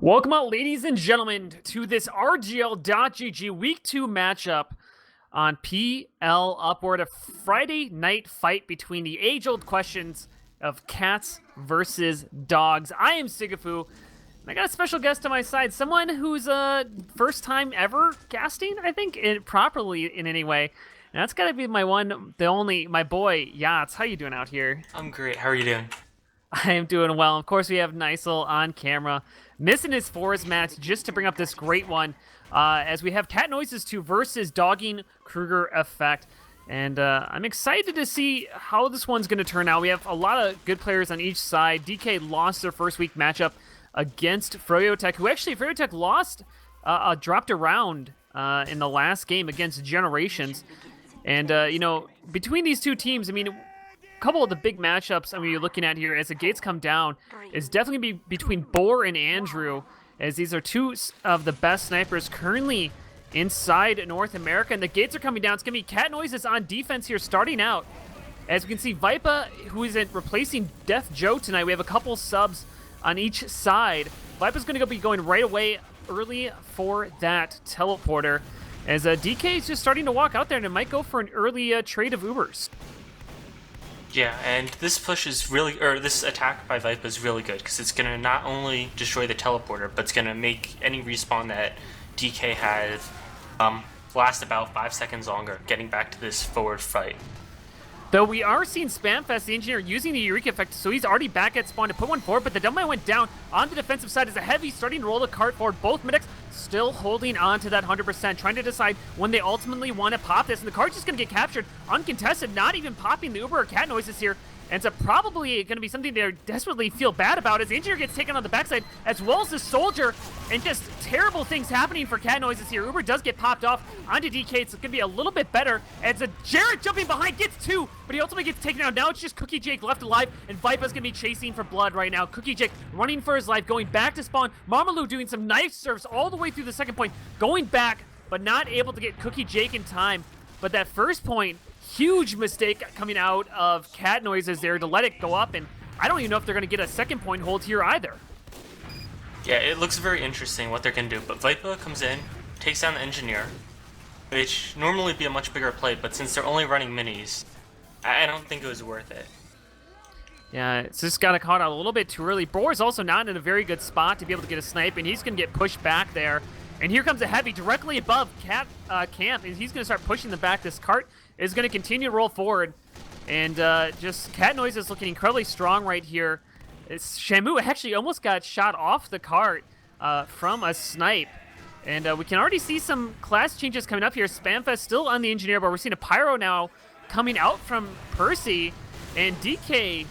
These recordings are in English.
Welcome out, ladies and gentlemen, to this RGL.GG Week 2 matchup on PL Upward, a Friday night fight between the age-old questions of cats versus dogs. I am sigafoo, and I got a special guest on my side, someone who's first time ever casting, I think, properly in any way. And that's got to be my one, the only, my boy, Yotts. How you doing out here? I'm great. How are you doing? I am doing well. Of course, we have Nisel on camera, missing his forest match just to bring up this great one, as we have Cat Noises 2 versus Dogging Kruger Effect. And I'm excited to see how this one's going to turn out. We have a lot of good players on each side. DK lost their first week matchup against Wiethoofd, who actually, Wiethoofd lost, dropped a round in the last game against Generations. And, you know, between these two teams, I mean, couple of the big matchups you're looking at here as the gates come down is definitely be between Boar and Andrew, as these are two of the best snipers currently inside North America, and the gates are coming down. It's gonna be Cat Noises on defense here starting out. As we can see, Vipa, who is replacing Death Joe tonight. We have a couple subs on each side. Vipa's gonna be going right away early for that teleporter, as DK is just starting to walk out there, and it might go for an early trade of Ubers. Yeah, and this push is really, or this attack by Vipa is really good because it's going to not only destroy the teleporter, but it's going to make any respawn that DK has last about 5 seconds longer, getting back to this forward fight. Though we are seeing Spamfest, the engineer, using the Eureka effect, so he's already back at spawn to put one forward, but the Dumbbell went down on the defensive side as a heavy starting to roll the cart forward. Both medics still holding on to that 100%, trying to decide when they ultimately want to pop this, and the cart's just going to get captured uncontested, not even popping the Uber or Cat Noises here. And so probably going to be something they desperately feel bad about as the engineer gets taken on the backside, as well as the soldier, and just terrible things happening for Cat Noises here. Uber does get popped off onto DK. It's going to be a little bit better as a Jared jumping behind gets two, but he ultimately gets taken out. Now it's just Cookie Jake left alive, and Vipa's going to be chasing for blood right now. Cookie Jake running for his life, going back to spawn. Marmaloo doing some knife serves all the way through the second point, going back, but not able to get Cookie Jake in time. But that first point, huge mistake coming out of Cat Noises there to let it go up, and I don't even know if they're going to get a second point hold here either. Yeah, it looks very interesting what they're going to do, but Vipa comes in, takes down the engineer, which normally would be a much bigger play, but since they're only running minis, I don't think it was worth it. Yeah, it's just got caught out a little bit too early. Boar's also not in a very good spot to be able to get a snipe, and he's going to get pushed back there. And here comes a heavy directly above Cat Camp, and he's going to start pushing them back. This cart is going to continue to roll forward, and just Cat Noise is looking incredibly strong right here. Shamu actually almost got shot off the cart from a snipe, and we can already see some class changes coming up here. Spamfest still on the engineer, but we're seeing a pyro now coming out from Percy, and DK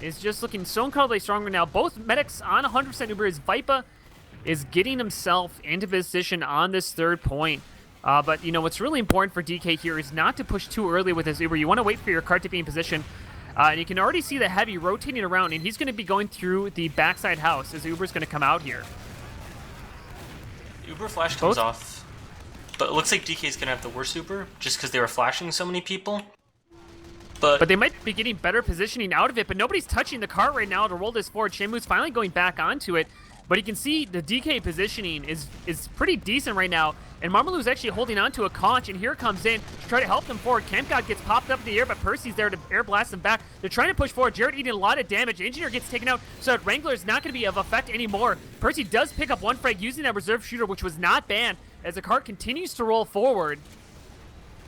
is just looking so incredibly strong right now. Both medics on 100% Uber as Vipa is getting himself into position on this third point. But, you know, what's really important for DK here is not to push too early with his Uber. You want to wait for your cart to be in position. And you can already see the heavy rotating around, and he's going to be going through the backside house as Uber's going to come out here. Uber flash comes off, but it looks like DK's going to have the worst Uber just because they were flashing so many people. But they might be getting better positioning out of it, but nobody's touching the cart right now to roll this forward. Shamu's finally going back onto it. But you can see the DK positioning is pretty decent right now. And Marmaloo's actually holding on to a conch, and here comes in to try to help them forward. Camp God gets popped up in the air, but Percy's there to air blast them back. They're trying to push forward. Jared eating a lot of damage. Engineer gets taken out, so that Wrangler's not going to be of effect anymore. Percy does pick up one frag using that reserve shooter, which was not banned, as the cart continues to roll forward.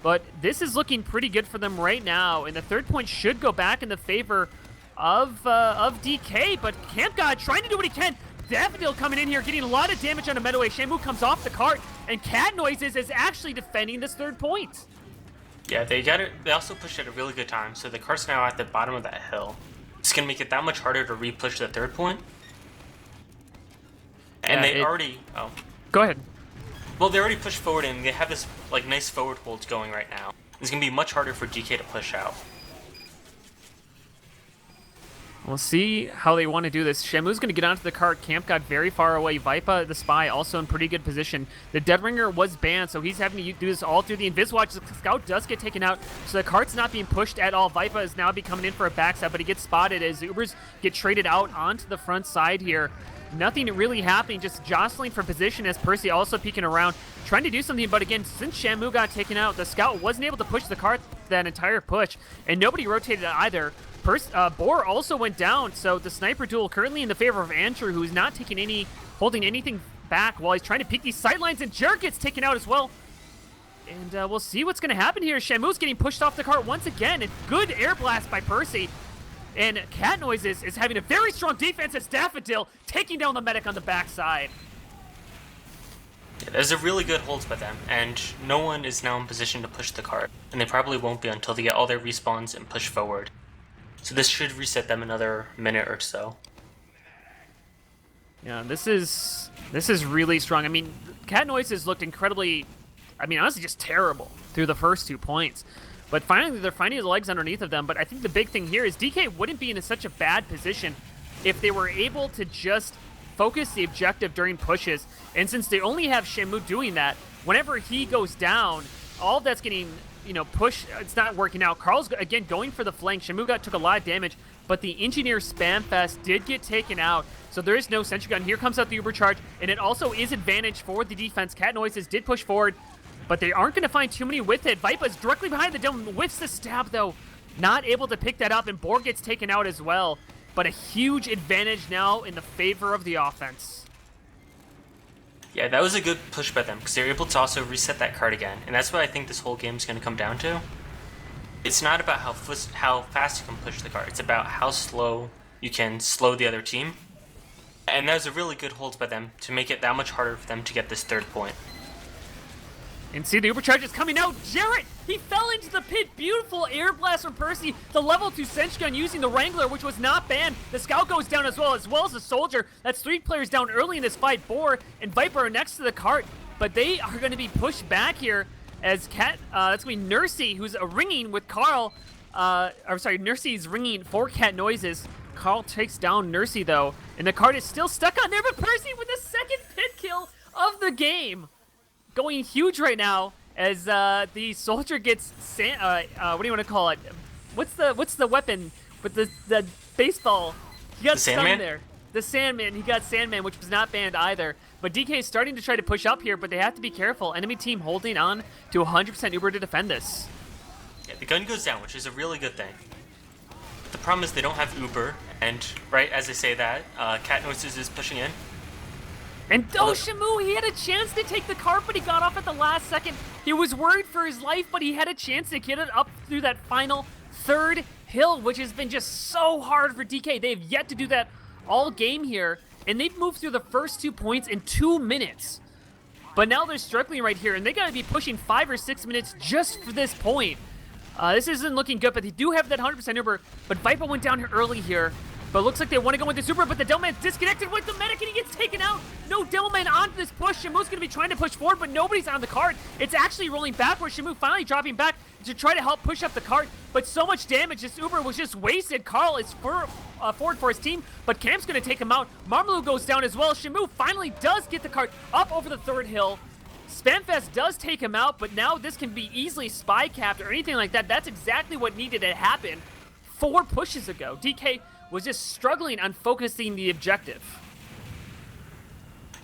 But this is looking pretty good for them right now, and the third point should go back in the favor of DK, but Camp God trying to do what he can. Daffodil coming in here, getting a lot of damage on a Medaway. Shamu comes off the cart, and Cat Noises is actually defending this third point. Yeah, they got it. They also pushed at a really good time, so the cart's now at the bottom of that hill. It's gonna make it that much harder to re-push the third point. And they already Go ahead. Well, they already pushed forward, and they have this like nice forward hold going right now. It's gonna be much harder for DK to push out. We'll see how they want to do this. Shamu's going to get onto the cart. Camp got very far away. Vipa, the spy, also in pretty good position. The Dead Ringer was banned, so he's having to do this all through the Invis Watch. The Scout does get taken out, so the cart's not being pushed at all. Vipa is now coming in for a backstab, but he gets spotted as the Ubers get traded out onto the front side here. Nothing really happening, just jostling for position as Percy also peeking around, trying to do something. But again, since Shamu got taken out, the Scout wasn't able to push the cart that entire push, and nobody rotated either. Boar also went down, so the sniper duel currently in the favor of Andrew, who's not holding anything back while he's trying to peek these sidelines, and Jarrett gets taken out as well. And we'll see what's going to happen here. Shamu's getting pushed off the cart once again, and good air blast by Percy. And Cat Noises is having a very strong defense as Daffodil taking down the medic on the backside. Yeah, there's a really good hold by them, and no one is now in position to push the cart, and they probably won't be until they get all their respawns and push forward. So this should reset them another minute or so. Yeah, this is really strong. I mean, Cat Noises looked incredibly, honestly just terrible through the first 2 points. But finally, they're finding the legs underneath of them. But I think the big thing here is DK wouldn't be in such a bad position if they were able to just focus the objective during pushes. And since they only have Shamu doing that, whenever he goes down, all that's getting push, it's not working out. Carl's, again, going for the flank. Shamu took a lot of damage, but the Engineer Spamfest did get taken out, so there is no sentry gun. Here comes out the Uber charge, and it also is advantage for the defense. Cat Noises did push forward, but they aren't going to find too many with it. Vipa's directly behind the dome, whiffs the stab, though. Not able to pick that up, and Borg gets taken out as well, but a huge advantage now in the favor of the offense. Yeah, that was a good push by them, because they were able to also reset that card again, and that's what I think this whole game is going to come down to. It's not about how fast you can push the card, it's about how slow you can slow the other team. And that was a really good hold by them to make it that much harder for them to get this third point. And see, the Ubercharge is coming out. Jarrett, he fell into the pit. Beautiful air blast from Percy. The level 2 sentry gun using the Wrangler, which was not banned. The Scout goes down as well as the Soldier. That's 3 players down early in this fight. Boar and Viper are next to the cart, but they are going to be pushed back here as that's going to be Nursey, who's ringing with Carl. Nursey's ringing for Cat Noises. Carl takes down Nursey, though, and the cart is still stuck on there, but Percy with the second pit kill of the game. Going huge right now as the Soldier gets what do you want to call it? What's the weapon with the baseball? He got stunned there. The Sandman. He got Sandman, which was not banned either. But DK is starting to try to push up here, but they have to be careful. Enemy team holding on to 100% Uber to defend this. Yeah, the gun goes down, which is a really good thing. The problem is they don't have Uber, and right as I say that, Cat Noises is pushing in. And Shamu, he had a chance to take the cart, but he got off at the last second. He was worried for his life, but he had a chance to get it up through that final third hill, which has been just so hard for DK. They have yet to do that all game here, and they've moved through the first 2 points in 2 minutes. But now they're struggling right here, and they got to be pushing 5 or 6 minutes just for this point. This isn't looking good, but they do have that 100% Uber. But Viper went down here early here. But it looks like they want to go with the Super, but the Devilman's disconnected with the medic, and he gets taken out. No Devilman onto this push. Shamu's going to be trying to push forward, but nobody's on the cart. It's actually rolling backwards. Shamu finally dropping back to try to help push up the cart, but so much damage. This Uber was just wasted. Carl is forward for his team, but Camp's going to take him out. Marmalou goes down as well. Shamu finally does get the cart up over the third hill. Spamfest does take him out, but now this can be easily spy capped or anything like that. That's exactly what needed to happen 4 pushes ago. DK was just struggling on focusing the objective.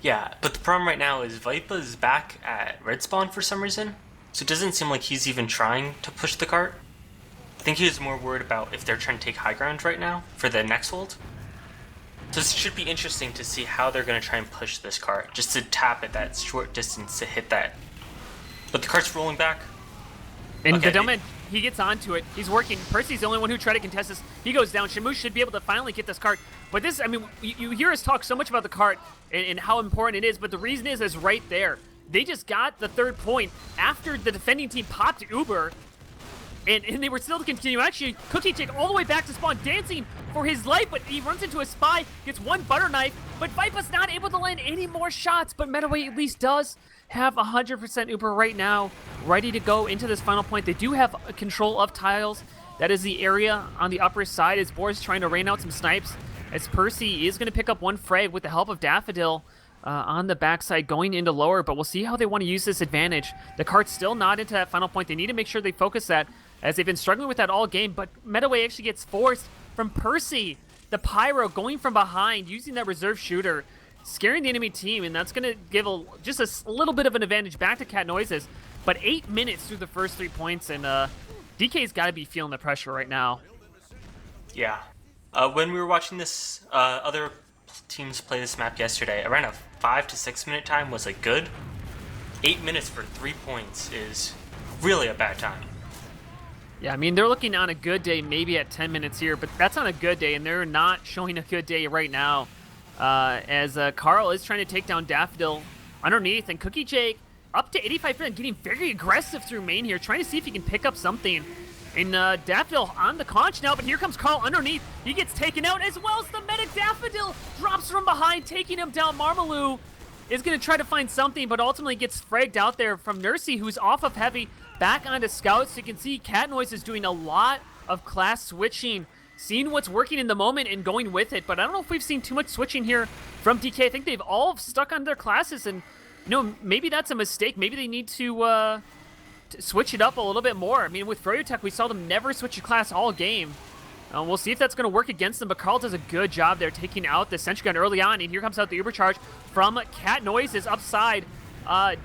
Yeah, but the problem right now is Vipa's back at red spawn for some reason, so it doesn't seem like he's even trying to push the cart. I think he was more worried about if they're trying to take high ground right now for the next hold. So it should be interesting to see how they're going to try and push this cart, just to tap at that short distance to hit that. But the cart's rolling back. And okay. The Devilman, he gets onto it. He's working. Percy's the only one who tried to contest this. He goes down. Shamu should be able to finally get this cart. But this, you hear us talk so much about the cart and how important it is, but the reason is right there. They just got the 3rd point after the defending team popped Uber, and they were still to continue. Actually, Cookie Chick all the way back to spawn, dancing for his life, but he runs into a spy, gets 1 butter knife, but Vipa's not able to land any more shots, but Metaway at least does have 100% Uber right now, ready to go into this final point. They do have control of tiles, That is the area on the upper side as Boris trying to rain out some snipes, as Percy is going to pick up one frag with the help of Daffodil on the backside going into lower, but we'll see how they want to use this advantage. The cart's still not into that final point. They need to make sure they focus that, as they've been struggling with that all game, but Medaway actually gets forced from Percy. The Pyro going from behind, using that reserve shooter, scaring the enemy team, and that's going to give just a little bit of an advantage back to Cat Noises. But 8 minutes through the first 3 points, and DK's got to be feeling the pressure right now. Yeah. When we were watching this other teams play this map yesterday, around a 5 to 6 minute time was like good. 8 minutes for 3 points is really a bad time. Yeah, I mean, they're looking on a good day maybe at 10 minutes here, but that's on a good day, and they're not showing a good day right now. As Carl is trying to take down Daffodil underneath, and Cookie Jake up to 85%, getting very aggressive through main here, trying to see if he can pick up something. And Daffodil on the conch now, but here comes Carl underneath. He gets taken out, as well as the medic Daffodil drops from behind, taking him down. Marmaloo is going to try to find something, but ultimately gets fragged out there from Nursey, who's off of Heavy, back onto Scout. So you can see Cat Noise is doing a lot of class switching, seeing what's working in the moment and going with it. But I don't know if we've seen too much switching here from DK. I think they've all stuck on their classes, and maybe that's a mistake. Maybe they need to switch it up a little bit more. I mean, with Froyotech, we saw them never switch a class all game. We'll see if that's going to work against them, but Carl does a good job there taking out the sentry gun early on, and here comes out the Ubercharge from Cat Noises upside.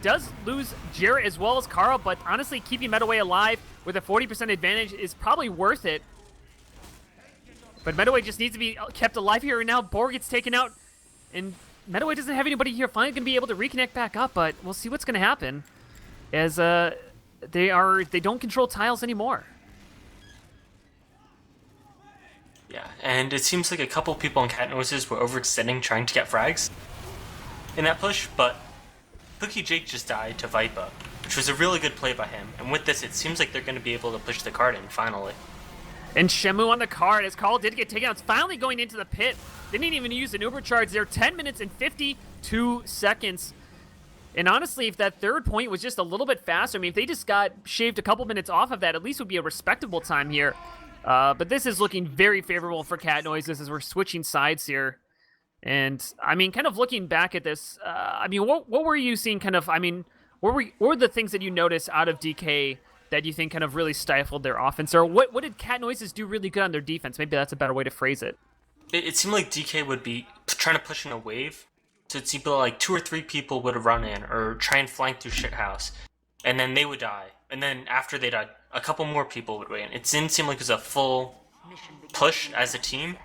Does lose Jarrett as well as Carl, but honestly, keeping Medaway alive with a 40% advantage is probably worth it. But Medaway just needs to be kept alive here, and now Borg gets taken out, and Medaway doesn't have anybody here. Finally going to be able to reconnect back up, but we'll see what's going to happen, as they don't control tiles anymore. Yeah, and it seems like a couple people on Cat Noises were overextending trying to get frags in that push, but Cookie Jake just died to Vipa, which was a really good play by him. And with this, it seems like they're going to be able to push the card in finally. And Shemu on the card, as Carl did get taken out. It's finally going into the pit. They didn't even use an Uber charge there. 10 minutes and 52 seconds. And honestly, if that third point was just a little bit faster, I mean, if they just got shaved a couple minutes off of that, at least it would be a respectable time here. But this is looking very favorable for Cat Noises as we're switching sides here. And, I mean, kind of looking back at this, I mean, what were you seeing kind of, I mean, what were the things that you noticed out of DK that you think kind of really stifled their offense? Or what did Cat Noises do really good on their defense? Maybe that's a better way to phrase it. It seemed like DK would be trying to push in a wave. So it seemed like 2 or 3 people would run in or try and flank through shithouse. And then they would die. And then after they died, a couple more people would win. It didn't seem like it was a full push as a team.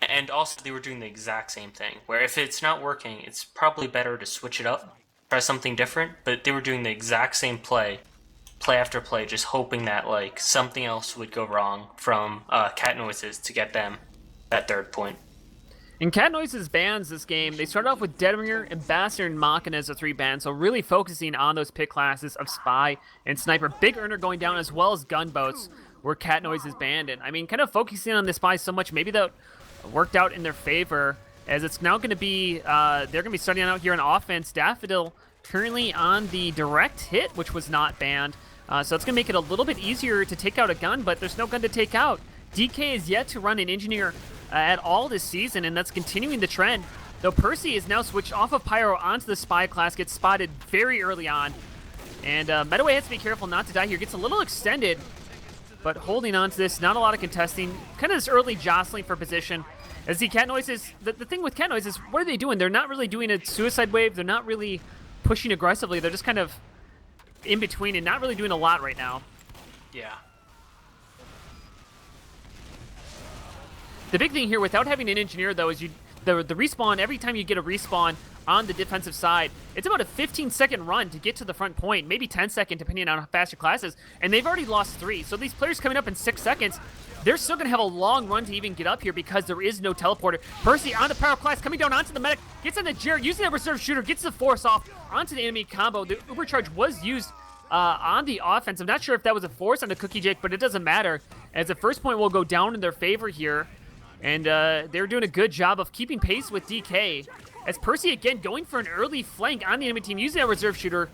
And also they were doing the exact same thing, where if it's not working, it's probably better to switch it up, try something different. But they were doing the exact same play after play, just hoping that like something else would go wrong from Cat Noises to get them that third point. In Cat Noises bans this game, they started off with Deadringer, Ambassador, and Machina as the 3 bans, so really focusing on those pick classes of Spy and Sniper. Big Earner going down, as well as Gunboats, where Cat Noises banned. And I mean, kind of focusing on the Spy so much, maybe that worked out in their favor, as it's now going to be, they're going to be starting out here on offense. Daffodil currently on the direct hit, which was not banned, so it's going to make it a little bit easier to take out a gun, but there's no gun to take out. DK is yet to run an Engineer at all this season, and that's continuing the trend. Though Percy is now switched off of Pyro onto the Spy class, gets spotted very early on. And Medaway has to be careful not to die here. Gets a little extended, but holding on to this. Not a lot of contesting. Kind of this early jostling for position. As the Cat Noises, the thing with Cat Noises, what are they doing? They're not really doing a suicide wave. They're not really pushing aggressively. They're just kind of in between and not really doing a lot right now. Yeah. The big thing here, without having an Engineer, though, is the respawn, every time you get a respawn on the defensive side, it's about a 15-second run to get to the front point, maybe 10-second, depending on how fast your class is, and they've already lost 3. So these players coming up in 6 seconds, they're still going to have a long run to even get up here because there is no teleporter. Percy on the Power Class, coming down onto the medic, gets on the Jared, using that reserve shooter, gets the force off onto the enemy combo. The Ubercharge was used on the offense. I'm not sure if that was a force on the Cookie Jake, but it doesn't matter, as the first point will go down in their favor here. And they're doing a good job of keeping pace with DK. As Percy, again, going for an early flank on the enemy team, using a reserve shooter,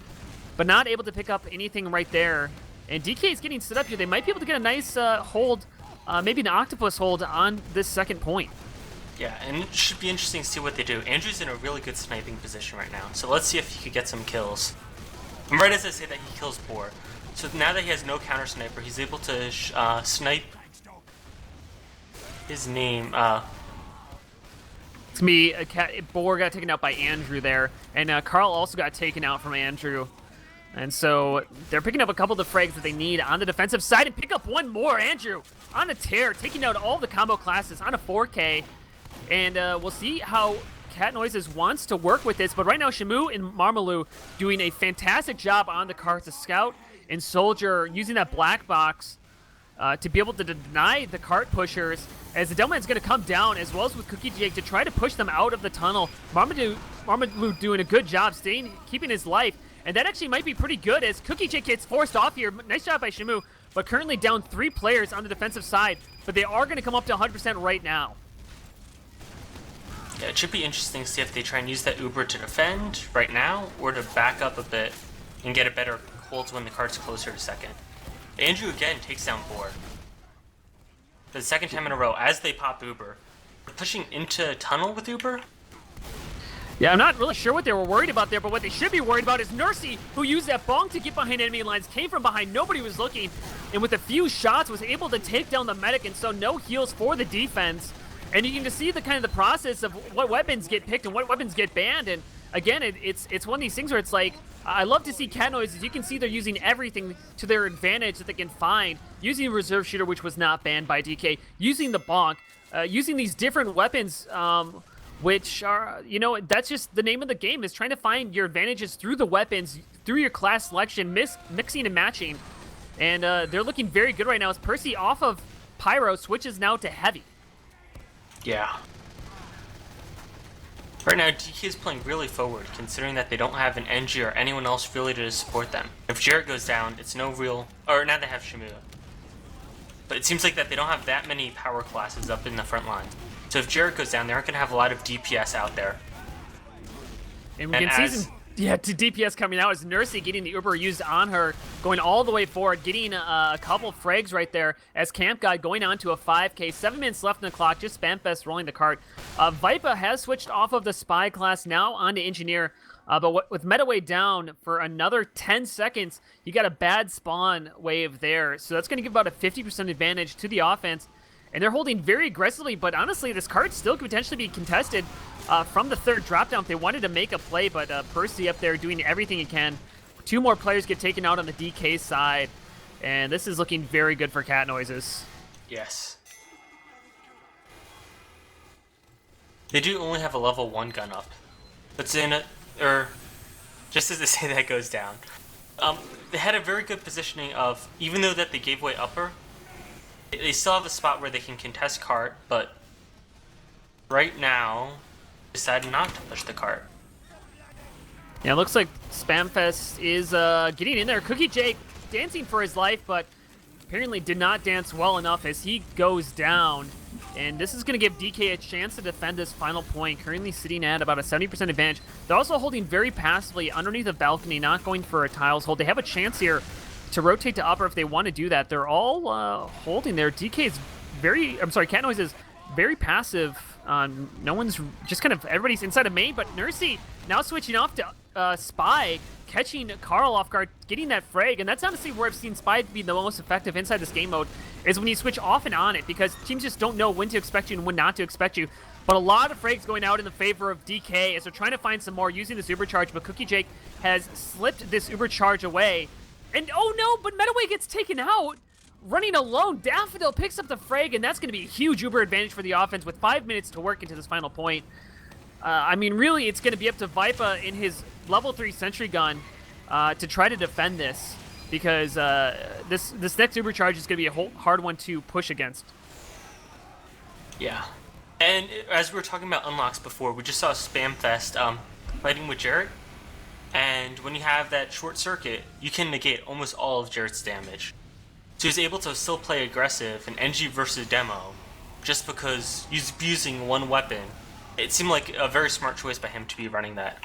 but not able to pick up anything right there. And DK is getting set up here. They might be able to get a nice hold, maybe an octopus hold on this second point. Yeah, and it should be interesting to see what they do. Andrew's in a really good sniping position right now, so let's see if he could get some kills. And right as I say that, he kills Boar. So now that he has no counter sniper, he's able to snipe his name. It's me. Boar got taken out by Andrew there, and Carl also got taken out from Andrew. And so they're picking up a couple of the frags that they need on the defensive side and pick up one more. Andrew on a tear, taking out all the combo classes on a 4K. And we'll see how Cat Noises wants to work with this. But right now, Shamu and Marmalou doing a fantastic job on the cart to scout and soldier, using that black box to be able to deny the cart pushers, as the Delman's going to come down, as well as with Cookie Jake, to try to push them out of the tunnel. Marmalou doing a good job keeping his life. And that actually might be pretty good, as Cookie Jake gets forced off here. Nice job by Shamu, but currently down 3 players on the defensive side. But they are going to come up to 100% right now. Yeah, it should be interesting to see if they try and use that Uber to defend right now, or to back up a bit and get a better hold when the cart's closer to second. Andrew again takes down Boar for the second time in a row as they pop Uber. They're pushing into tunnel with Uber. Yeah, I'm not really sure what they were worried about there, but what they should be worried about is Nursey, who used that bong to get behind enemy lines, came from behind, nobody was looking, and with a few shots was able to take down the medic, and so no heals for the defense. And you can just see the kind of the process of what weapons get picked and what weapons get banned. And again, it's one of these things where it's like, I love to see Cat Noises. You can see they're using everything to their advantage that they can find. Using Reserve Shooter, which was not banned by DK. Using the bonk. Using these different weapons, which are, you know, that's just the name of the game, is trying to find your advantages through the weapons, through your class selection, mixing and matching. And they're looking very good right now as Percy off of Pyro switches now to Heavy. Yeah. Right now, DK is playing really forward, considering that they don't have an NG or anyone else really to support them. If Jarrett goes down, it's no real... Or now they have Shamu. But it seems like that they don't have that many power classes up in the front line. So if Jarrett goes down, they aren't going to have a lot of DPS out there. And we can see some DPS coming out as Nursey getting the Uber used on her, going all the way forward, getting a couple frags right there as Camp Guy going on to a 5K. 7 minutes left in the clock, just Spamfest rolling the cart. Vipa has switched off of the Spy class now onto Engineer, but with Metaway down for another 10 seconds, you got a bad spawn wave there. So that's going to give about a 50% advantage to the offense. And they're holding very aggressively, but honestly, this card still could potentially be contested from the third drop down if they wanted to make a play, but Percy up there doing everything he can. 2 more players get taken out on the DK side, and this is looking very good for Cat Noises. Yes. They do only have a level 1 gun up. But just as they say that goes down. They had a very good positioning of, even though that they gave away upper, they still have a spot where they can contest cart, but right now, decided not to push the cart. Yeah, it looks like Spamfest is getting in there. Cookie Jake dancing for his life, but apparently did not dance well enough as he goes down. And this is going to give DK a chance to defend this final point, currently sitting at about a 70% advantage. They're also holding very passively underneath the balcony, not going for a tiles hold. They have a chance here to rotate to upper if they want to do that. They're all holding there. DK is Cat Noise is very passive. No one's just kind of, everybody's inside of main, but Nursey now switching off to Spy, catching Carl off guard, getting that frag, and that's honestly where I've seen Spy be the most effective inside this game mode, is when you switch off and on it, because teams just don't know when to expect you and when not to expect you. But a lot of frags going out in the favor of DK as they're trying to find some more using this Uber charge, but Cookie Jake has slipped this Uber charge away. And oh no, but Metaway gets taken out. Running alone, Daffodil picks up the frag, and that's going to be a huge Uber advantage for the offense with 5 minutes to work into this final point. I mean, really, it's going to be up to Vipa in his level 3 sentry gun to try to defend this, because this next Uber charge is going to be a hard one to push against. Yeah. And as we were talking about unlocks before, we just saw Spamfest fighting with Jarrett. And when you have that short circuit, you can negate almost all of Jarrett's damage. So he's able to still play aggressive in NG versus demo, just because he's using one weapon. It seemed like a very smart choice by him to be running that.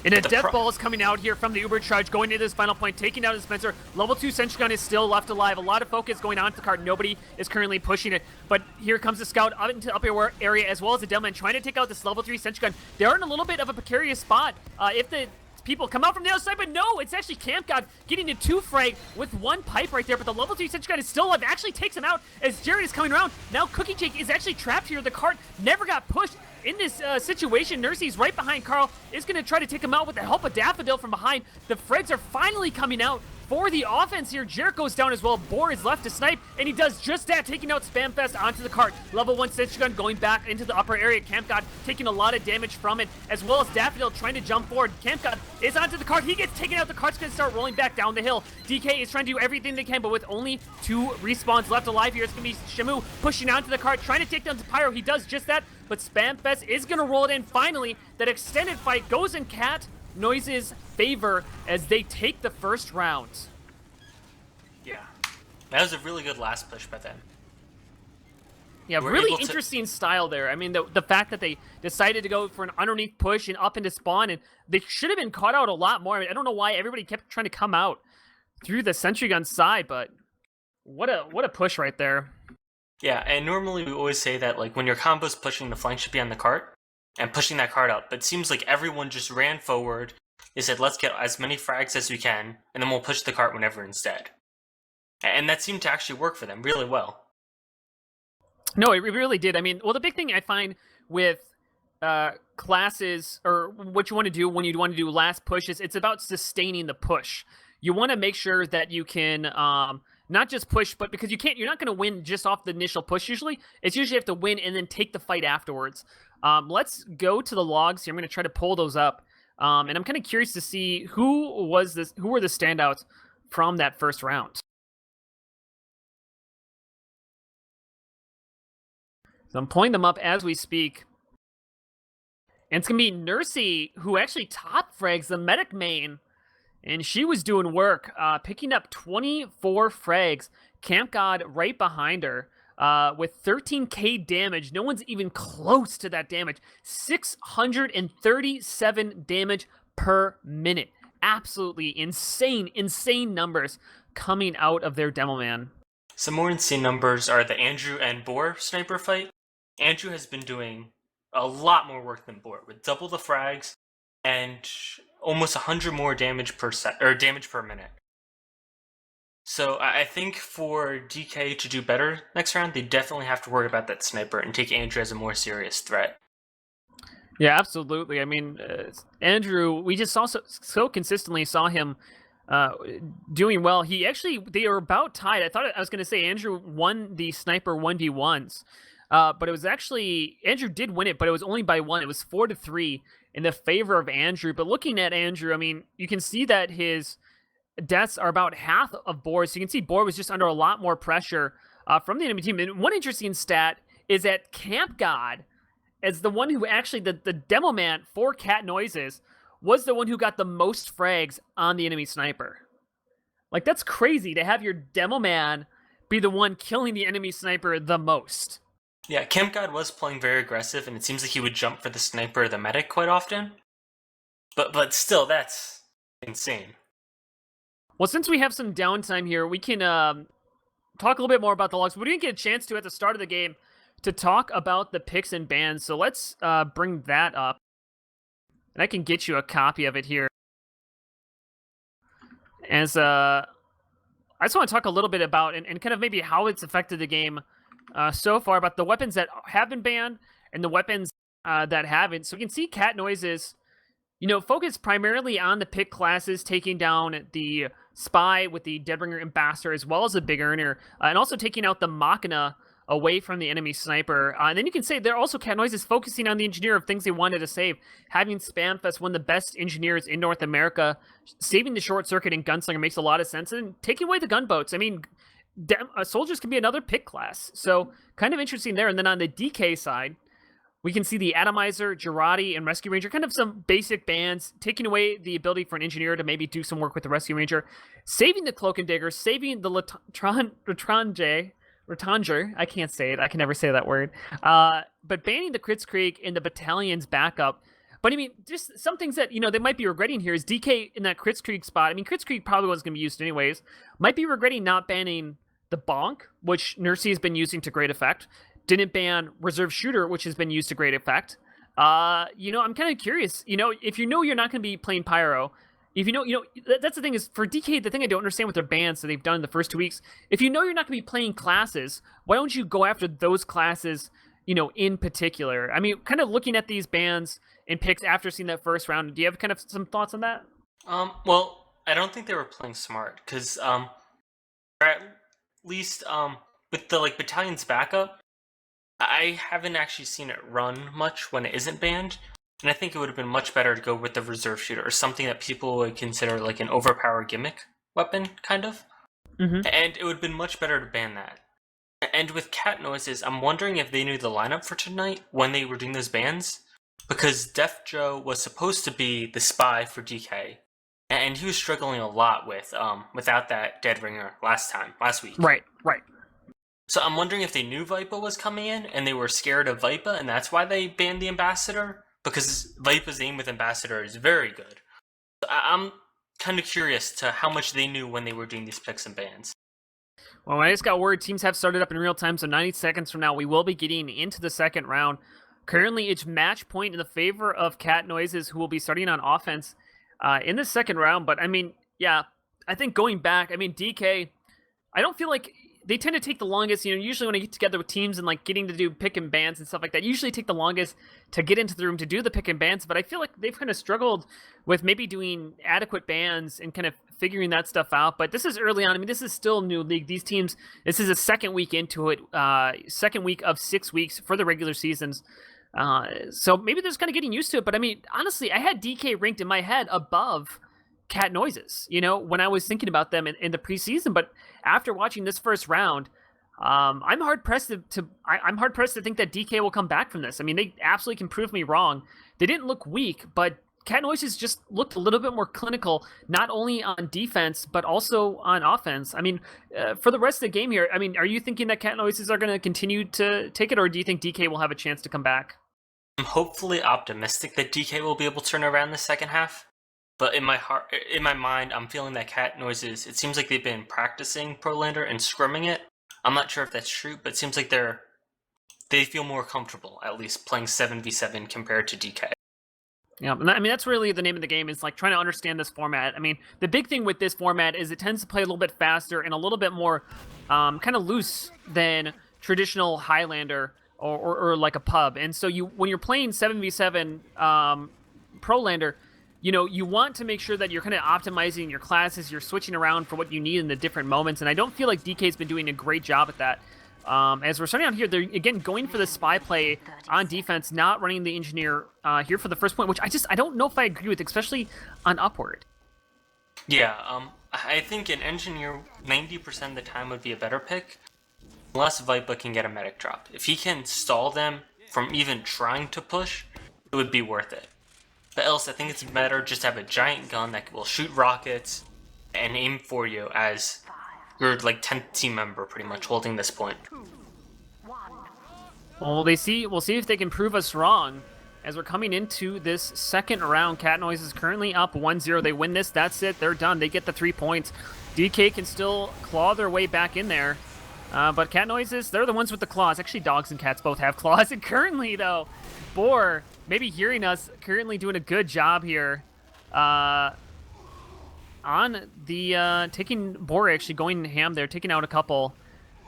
And a death ball is coming out here from the Uber Charge, going into this final point, taking down the Spencer. Level 2 Sentry Gun is still left alive. A lot of focus going on to the cart. Nobody is currently pushing it. But here comes the Scout up into the upper area, as well as the Delman trying to take out this level 3 Sentry Gun. They're in a little bit of a precarious spot. If the people come out from the other side, but no, it's actually Camp God getting a 2 frag with 1 pipe right there, but the level 3 Sentry Gun is still alive. Actually takes him out as Jared is coming around. Now Cookie Jake is actually trapped here. The cart never got pushed. In this situation, Nursey's right behind Carl, is going to try to take him out with the help of Daffodil from behind. The Freds are finally coming out for the offense here. Jarrett goes down as well. Boar is left to snipe, and he does just that, taking out Spamfest onto the cart. Level 1 Sentry Gun going back into the upper area. Camp God taking a lot of damage from it, as well as Daffodil trying to jump forward. Camp God is onto the cart. He gets taken out. The cart's going to start rolling back down the hill. DK is trying to do everything they can, but with only 2 respawns left alive here, it's going to be Shamu pushing onto the cart, trying to take down Pyro. He does just that, but Spamfest is going to roll it in. Finally, that extended fight goes in Cat Noise's favor as they take the first round. Yeah. That was a really good last push by them. Yeah, really interesting style there. I mean, the fact that they decided to go for an underneath push and up into spawn, and they should have been caught out a lot more. I mean, I don't know why everybody kept trying to come out through the Sentry Gun side, but what a push right there. Yeah, and normally we always say that like when your combo's pushing, the flank should be on the cart and pushing that cart out. But it seems like everyone just ran forward. They said, let's get as many frags as we can, and then we'll push the cart whenever instead. And that seemed to actually work for them really well. No, it really did. I mean, well, the big thing I find with classes, or what you want to do when you want to do last pushes, it's about sustaining the push. You want to make sure that you can not just push, but because you're not going to win just off the initial push usually. It's usually you have to win and then take the fight afterwards. Let's go to the logs here. I'm going to try to pull those up. And I'm kind of curious to see who were the standouts from that first round. So I'm pulling them up as we speak. And it's going to be Nursey, who actually top frags the medic main. And she was doing work, picking up 24 frags. Camp God right behind her with 13k damage. No one's even close to that damage. 637 damage per minute. Absolutely insane numbers coming out of their demo man. Some more insane numbers are the Andrew and Boar sniper fight. Andrew has been doing a lot more work than Boar, with double the frags and almost 100 more damage per minute. So I think for DK to do better next round, they definitely have to worry about that sniper and take Andrew as a more serious threat. Yeah, absolutely. I mean, Andrew, we just so consistently saw him doing well. They are about tied. I was going to say Andrew won the sniper 1v1s. But it was actually, Andrew did win it, but it was only by 1. It was 4-3 in the favor of Andrew. But looking at Andrew, I mean, you can see that his deaths are about half of Boar's. So you can see Boar was just under a lot more pressure from the enemy team. And one interesting stat is that Camp God, as the one who actually, the demo man for Cat Noises, was the one who got the most frags on the enemy sniper. Like, that's crazy to have your demo man be the one killing the enemy sniper the most. Yeah, Camp God was playing very aggressive, and it seems like he would jump for the sniper or the medic quite often. But still, that's insane. Well, since we have some downtime here, we can talk a little bit more about the logs. We didn't get a chance to at the start of the game to talk about the picks and bans, so let's bring that up. And I can get you a copy of it here. As I just want to talk a little bit about and kind of maybe how it's affected the game so far, about the weapons that have been banned and the weapons that haven't. So we can see Cat Noises, focus primarily on the pick classes, taking down the Spy with the Deadbringer Ambassador, as well as the Big Earner, and also taking out the Machina away from the enemy sniper. And then you can say they're also, Cat Noises, focusing on the engineer of things they wanted to save. Having Spamfest, one of the best engineers in North America, saving the short circuit and gunslinger makes a lot of sense, and taking away the gunboats. I mean, soldiers can be another pick class, so kind of interesting there. And then on the DK side, we can see the Atomizer, Girardi, and Rescue Ranger, kind of some basic bans, taking away the ability for an engineer to maybe do some work with the Rescue Ranger, saving the Cloak and Dagger, saving the Ratanger, I can't say it, I can never say that word, but banning the Kritzkrieg and the Battalion's backup. But I mean, just some things that, they might be regretting here is DK in that Kritzkrieg spot. I mean, Kritzkrieg probably wasn't going to be used anyways. Might be regretting not banning the Bonk, which Nursey has been using to great effect. Didn't ban Reserve Shooter, which has been used to great effect. I'm kind of curious, if you're not going to be playing Pyro, if that's the thing is for DK, the thing I don't understand with their bans that they've done in the first 2 weeks, if you're not going to be playing classes, why don't you go after those classes, in particular? I mean, kind of looking at these bans and picks after seeing that first round, do you have kind of some thoughts on that? Well, I don't think they were playing smart, because, or at least, with the, Battalion's backup, I haven't actually seen it run much when it isn't banned, and I think it would have been much better to go with the Reserve Shooter, or something that people would consider like an overpowered gimmick weapon, kind of. Mm-hmm. And it would have been much better to ban that. And with Cat Noises, I'm wondering if they knew the lineup for tonight when they were doing those bans, because Def Joe was supposed to be the spy for DK, and he was struggling a lot with without that Dead Ringer last week. Right. So I'm wondering if they knew Vipa was coming in and they were scared of Vipa, and that's why they banned the Ambassador, because Vipa's aim with Ambassador is very good. So I'm kind of curious to how much they knew when they were doing these picks and bans. Well, I just got word teams have started up in real time, so 90 seconds from now we will be getting into the second round. Currently, it's match point in the favor of Cat Noises, who will be starting on offense in the second round. But I mean, yeah, I think going back, DK, I don't feel like they tend to take the longest. Usually when I get together with teams and getting to do pick and bans and stuff like that, usually take the longest to get into the room to do the pick and bans. But I feel like they've kind of struggled with maybe doing adequate bans and kind of figuring that stuff out. But this is early on. This is still new league. These teams, this is a second week into it, second week of 6 weeks for the regular seasons. So maybe they're just kind of getting used to it. But honestly, I had DK ranked in my head above Cat Noises, when I was thinking about them in the preseason. But after watching this first round, I'm hard pressed I'm hard pressed to think that DK will come back from this. They absolutely can prove me wrong. They didn't look weak, but Cat Noises just looked a little bit more clinical, not only on defense but also on offense. For the rest of the game here, are you thinking that Cat Noises are going to continue to take it, or do you think DK will have a chance to come back? I'm hopefully optimistic that DK will be able to turn around the second half. But in my mind, I'm feeling that Cat Noises, it seems like they've been practicing Prolander and scrimming it. I'm not sure if that's true, but it seems like they feel more comfortable, at least, playing 7v7 compared to DK. Yeah, that's really the name of the game, is trying to understand this format. The big thing with this format is it tends to play a little bit faster and a little bit more kind of loose than traditional Highlander or like a pub. And so when you're playing 7v7 Prolander, you want to make sure that you're kind of optimizing your classes, you're switching around for what you need in the different moments, and I don't feel like DK's been doing a great job at that. As we're starting out here, they're, again, going for the spy play on defense, not running the engineer here for the first point, which I don't know if I agree with, especially on upward. Yeah, I think an engineer 90% of the time would be a better pick, unless Vipa can get a medic drop. If he can stall them from even trying to push, it would be worth it. But else, I think it's better just to have a giant gun that will shoot rockets and aim for you as your 10th team member, pretty much, holding this point. Well, we'll see if they can prove us wrong. As we're coming into this second round, Cat Noise is currently up 1-0. They win this, that's it, they're done. They get the 3 points. DK can still claw their way back in there. But Cat Noises, they're the ones with the claws. Actually, dogs and cats both have claws. And currently, though, Boar, maybe hearing us, currently doing a good job here on the taking Boar, actually going ham there, taking out a couple.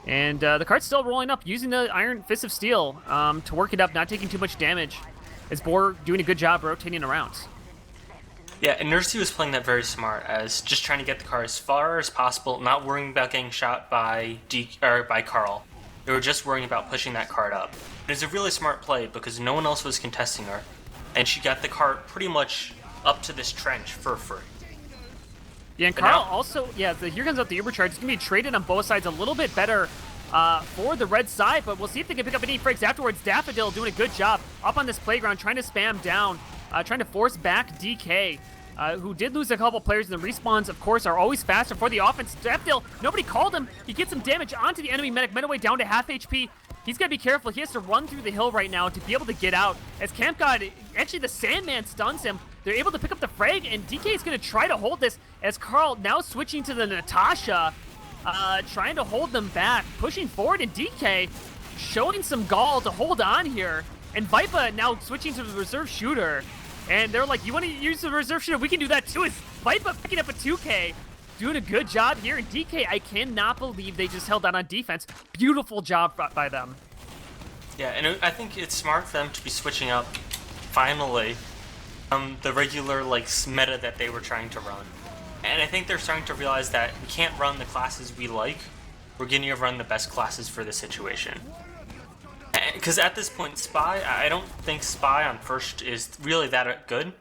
And the card's still rolling up, using the Iron Fist of Steel to work it up, not taking too much damage. As Boar doing a good job rotating around. Yeah, and Nursey was playing that very smart, as just trying to get the car as far as possible, not worrying about getting shot by Carl. They were just worrying about pushing that card up. It was a really smart play because no one else was contesting her, and she got the cart pretty much up to this trench for free. Yeah, and Carl also, here comes out the Ubercharge. It's going to be traded on both sides a little bit better for the red side, but we'll see if they can pick up any frags afterwards. Daffodil doing a good job up on this playground, trying to spam down, trying to force back DK, who did lose a couple players, and the respawns, of course, are always faster for the offense. Daffodil, nobody called him. He gets some damage onto the enemy medic, way down to half HP. He's got to be careful. He has to run through the hill right now to be able to get out. As Camp God, actually the Sandman stuns him. They're able to pick up the frag, and DK is going to try to hold this as Carl now switching to the Natasha, trying to hold them back, pushing forward, and DK showing some gall to hold on here. And Vipa now switching to the reserve shooter. And they're like, you want to use the reserve shooter? We can do that too. It's Vipa picking up a 2K. Doing a good job here. And DK, I cannot believe they just held out on defense. Beautiful job by them. Yeah, and I think it's smart for them to be switching up, finally, the regular like meta that they were trying to run. And I think they're starting to realize that we can't run the classes we like. We're going to run the best classes for the situation. Because at this point, Spy, I don't think Spy on first is really that good.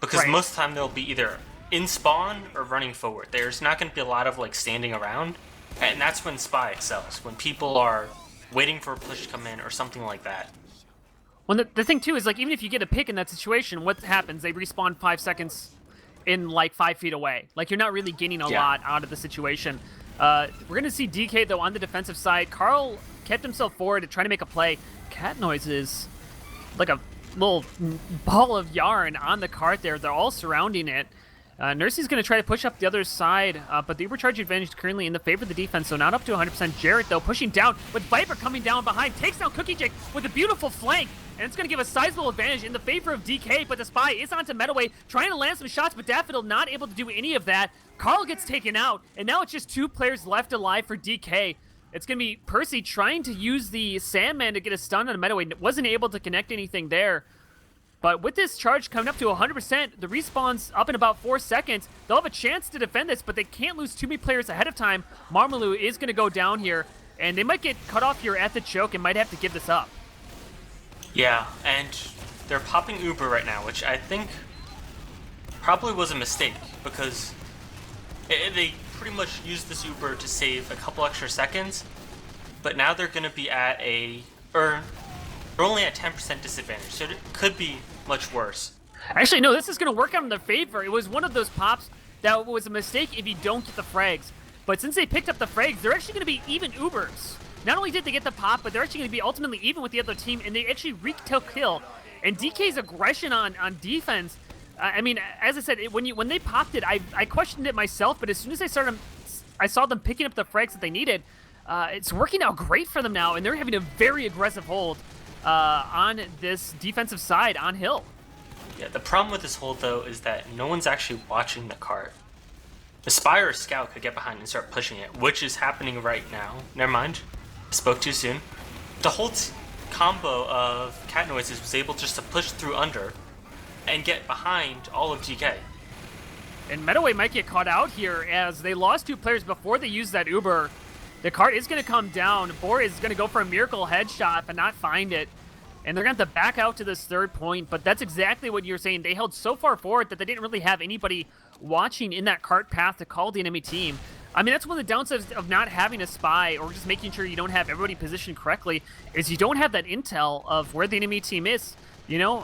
Because most of the time they'll be either in spawn or running forward. There's not going to be a lot of like standing around. And that's when Spy excels. When people are waiting for a push to come in or something like that. Well, the thing too is like even if you get a pick in that situation, what happens? They respawn 5 seconds in like 5 feet away. Like you're not really gaining a lot out of the situation. We're going to see DK though on the defensive side. Carl kept himself forward to try to make a play. Cat noises like a little ball of yarn on the cart there. They're all surrounding it. Nursey's going to try to push up the other side, but the overcharge advantage is currently in the favor of the defense, so not up to 100%. Jarrett, though, pushing down with Viper coming down behind, takes down Cookie Jake with a beautiful flank, and it's going to give a sizable advantage in the favor of DK, but the Spy is onto Metaway, trying to land some shots, but Daffodil not able to do any of that. Carl gets taken out, and now it's just 2 players left alive for DK. It's going to be Percy trying to use the Sandman to get a stun on Metaway. Wasn't able to connect anything there. But with this charge coming up to 100%, the respawn's up in about 4 seconds. They'll have a chance to defend this, but they can't lose too many players ahead of time. Marmalou is going to go down here, and they might get cut off here at the choke and might have to give this up. Yeah, and they're popping Uber right now, which I think probably was a mistake, because they pretty much used this Uber to save a couple extra seconds, but now they're going to be at they're only at 10% disadvantage, so it could be much worse. Actually, no, this is going to work out in their favor. It was one of those pops that was a mistake if you don't get the frags. But since they picked up the frags, they're actually going to be even Ubers. Not only did they get the pop, but they're actually going to be ultimately even with the other team, and they actually wreaked a kill. And DK's aggression on defense, I mean, as I said, when they popped it, I questioned it myself, but as soon as I saw them picking up the frags that they needed, it's working out great for them now, and they're having a very aggressive hold on this defensive side on Hill. Yeah, the problem with this hold, though, is that no one's actually watching the cart. The Spy or Scout could get behind and start pushing it, which is happening right now. Never mind. I spoke too soon. The whole combo of Cat Noises was able just to push through under and get behind all of GK. And Metaway might get caught out here as they lost 2 players before they used that Uber. The cart is going to come down. Bor is going to go for a miracle headshot but not find it. And they're going to have to back out to this 3rd point, but that's exactly what you're saying. They held so far forward that they didn't really have anybody watching in that cart path to call the enemy team. I mean, that's one of the downsides of not having a spy or just making sure you don't have everybody positioned correctly is you don't have that intel of where the enemy team is. You know,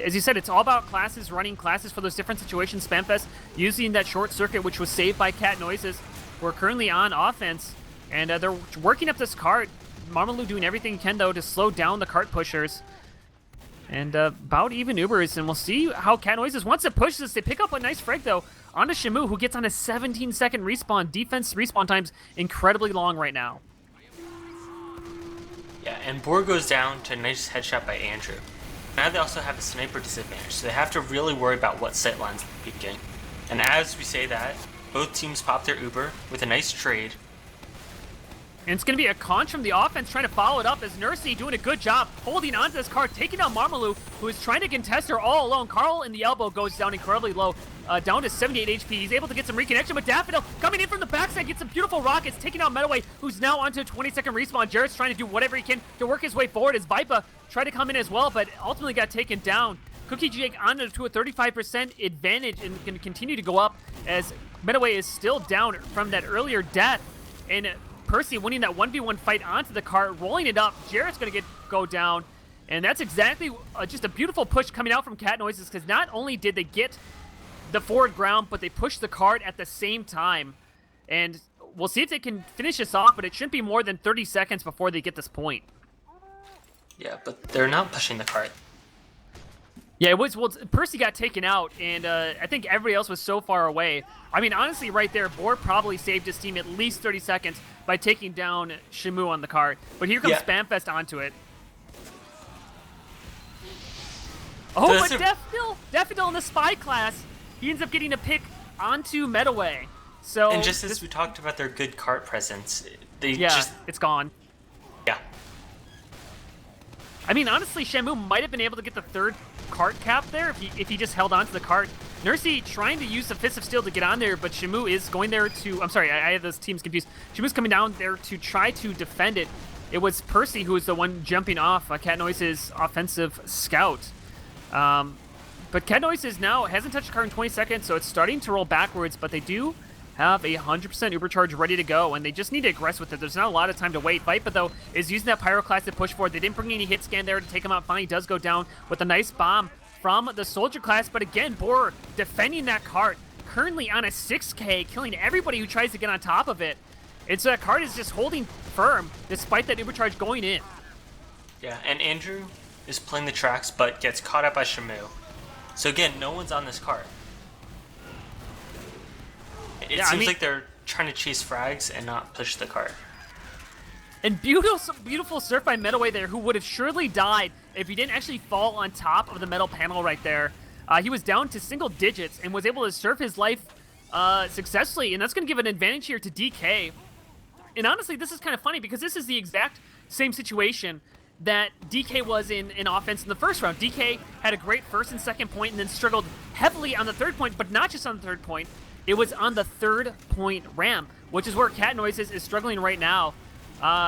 as you said, it's all about classes, running classes for those different situations. Spamfest using that short circuit, which was saved by Cat Noises. We're currently on offense, and they're working up this cart. Marmalou doing everything he can, though, to slow down the cart pushers. And about even Ubers, and we'll see how Cat Noises, once it pushes, they pick up a nice frag, though, onto Shamu, who gets on a 17-second respawn. Defense respawn time's incredibly long right now. Yeah, and Bor goes down to a nice headshot by Andrew. Now they also have a sniper disadvantage, so they have to really worry about what sight lines they're picking. And as we say that, both teams pop their Uber with a nice trade. And it's going to be a conch from the offense trying to follow it up as Nursey doing a good job holding onto this card, taking down Marmalou, who is trying to contest her all alone. Carl in the elbow goes down incredibly low, down to 78 HP. He's able to get some reconnection, but Daffodil coming in from the backside gets some beautiful rockets, taking out Metaway, who's now onto a 20-second respawn. Jarrett's trying to do whatever he can to work his way forward as Vipa tried to come in as well, but ultimately got taken down. Cookie Jake onto a 35% advantage and can continue to go up as Metaway is still down from that earlier death. And Percy winning that 1v1 fight onto the cart, rolling it up. Jarrett's going to go down. And that's exactly just a beautiful push coming out from Cat Noises, because not only did they get the forward ground, but they pushed the cart at the same time. And we'll see if they can finish this off, but it shouldn't be more than 30 seconds before they get this point. Yeah, but they're not pushing the cart. Yeah, it was. Well, Percy got taken out, and I think everybody else was so far away. I mean, honestly, right there, Boar probably saved his team at least 30 seconds by taking down Shamu on the cart. But here comes Spamfest onto it. Oh, but Daffodil in the spy class, he ends up getting a pick onto Medaway. So and just as we talked about their good cart presence, it's gone. Yeah. I mean, honestly, Shamu might have been able to get the third cart cap there if he just held on to the cart. Nursey trying to use the Fist of Steel to get on there, but Shamu is going there to... I'm sorry, I have those teams confused. Shamu's coming down there to try to defend it. It was Percy who was the one jumping off Cat Noise's offensive scout. But Cat Noise hasn't touched the cart in 20 seconds, so it's starting to roll backwards, but they do have a 100% Uber Charge ready to go, and they just need to aggress with it. There's not a lot of time to wait. Vipa, though, is using that Pyroclast to push forward. They didn't bring any hit scan there to take him out. Finally does go down with a nice bomb from the Soldier class, but again, Boar defending that cart, currently on a 6K, killing everybody who tries to get on top of it. And so that cart is just holding firm, despite that Uber Charge going in. Yeah, and Andrew is playing the tracks, but gets caught up by Shamu. So again, no one's on this cart. It seems like they're trying to chase frags and not push the cart. And beautiful surf by Medaway there, who would have surely died if he didn't actually fall on top of the metal panel right there. He was down to single digits and was able to surf his life successfully, and that's going to give an advantage here to DK. And honestly, this is kind of funny because this is the exact same situation that DK was in offense in the first round. DK had a great first and second point and then struggled heavily on the third point, but not just on the third point. It was on the third point ramp, which is where Cat Noises is struggling right now.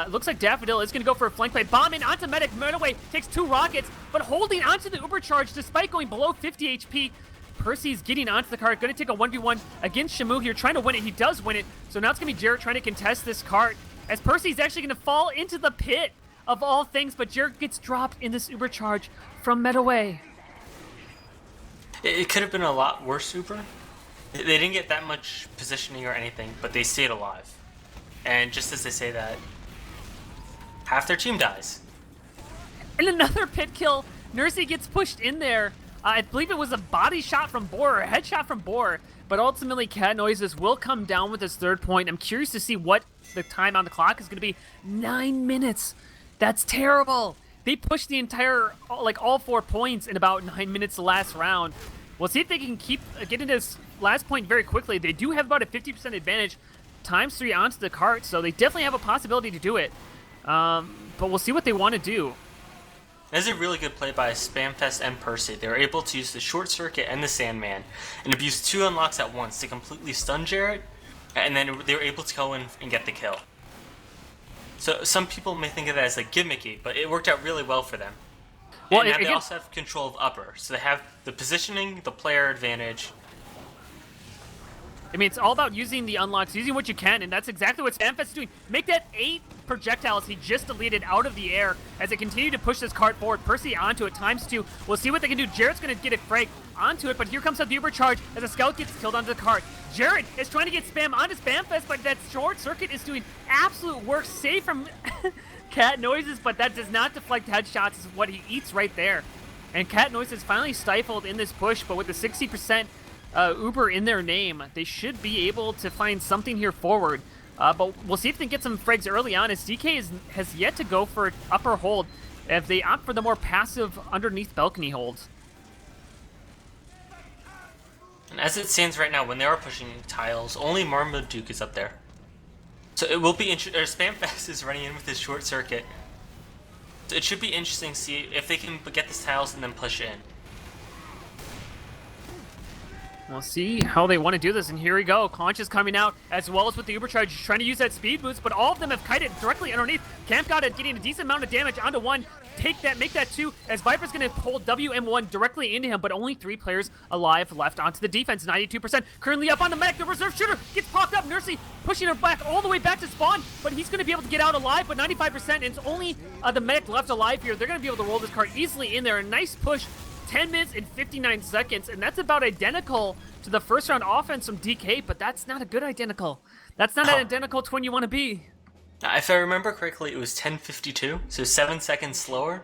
Looks like Daffodil is going to go for a flank play. Bomb in onto Medic. Medaway takes 2 rockets, but holding onto the Uber Charge despite going below 50 HP. Percy's getting onto the cart, going to take a 1v1 against Shamu here, trying to win it. He does win it, so now it's going to be Jarrett trying to contest this cart, as Percy's actually going to fall into the pit of all things, but Jarrett gets dropped in this Uber Charge from Medaway. It could have been a lot worse Uber. They didn't get that much positioning or anything, but they stayed alive. And just as they say that, half their team dies. And another pit kill. Nursey gets pushed in there. I believe it was a body shot from Boar, or a headshot from Boar, but ultimately Cat Noises will come down with his third point. I'm curious to see what the time on the clock is going to be. 9 minutes. That's terrible. They pushed the entire, all 4 points in about 9 minutes the last round. We'll see if they can get into this last point very quickly. They do have about a 50% advantage ×3 onto the cart, so they definitely have a possibility to do it. But we'll see what they want to do. That's a really good play by Spamfest and Percy. They were able to use the Short Circuit and the Sandman and abuse 2 unlocks at once to completely stun Jarrett, and then they were able to go in and get the kill. So some people may think of that as gimmicky, but it worked out really well for them. Well, and now they also have control of upper, so they have the positioning, the player advantage. I mean, it's all about using the unlocks, using what you can, and that's exactly what Spamfest is doing. Make that 8 projectiles he just deleted out of the air as they continue to push this cart forward. Percy onto it, ×2. We'll see what they can do. Jarrett's going to get a frag onto it, but here comes the Uber Charge as a scout gets killed onto the cart. Jarrett is trying to get Spam onto Spamfest, but that Short Circuit is doing absolute work, save from Cat Noises, but that does not deflect headshots, is what he eats right there. And Cat Noises finally stifled in this push, but with the 60% Uber in their name, they should be able to find something here forward. But we'll see if they can get some frags early on, as DK has yet to go for upper hold if they opt for the more passive underneath balcony holds. And as it stands right now, when they are pushing tiles, only Marmaduke is up there. So it will be interesting. Spamfest is running in with his Short Circuit. So it should be interesting to see if they can get the tiles and then push in. We'll see how they want to do this, and here we go. Conch is coming out, as well as with the Uber Charge, trying to use that speed boost, but all of them have kited directly underneath. Camp got it, getting a decent amount of damage onto 1. Take that, make that 2, as Viper's going to hold WM1 directly into him, but only 3 players alive left onto the defense. 92% currently up on the medic. The reserve shooter gets propped up. Nursey pushing her back all the way back to spawn, but he's going to be able to get out alive, but 95%, and it's only the medic left alive here. They're going to be able to roll this cart easily in there. A nice push 10 minutes and 59 seconds, and that's about identical to the first round offense from DK, but that's not a good identical. That's not an identical twin you want to be. If I remember correctly, it was 10:52, so 7 seconds slower.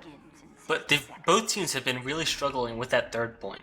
But both teams have been really struggling with that third point.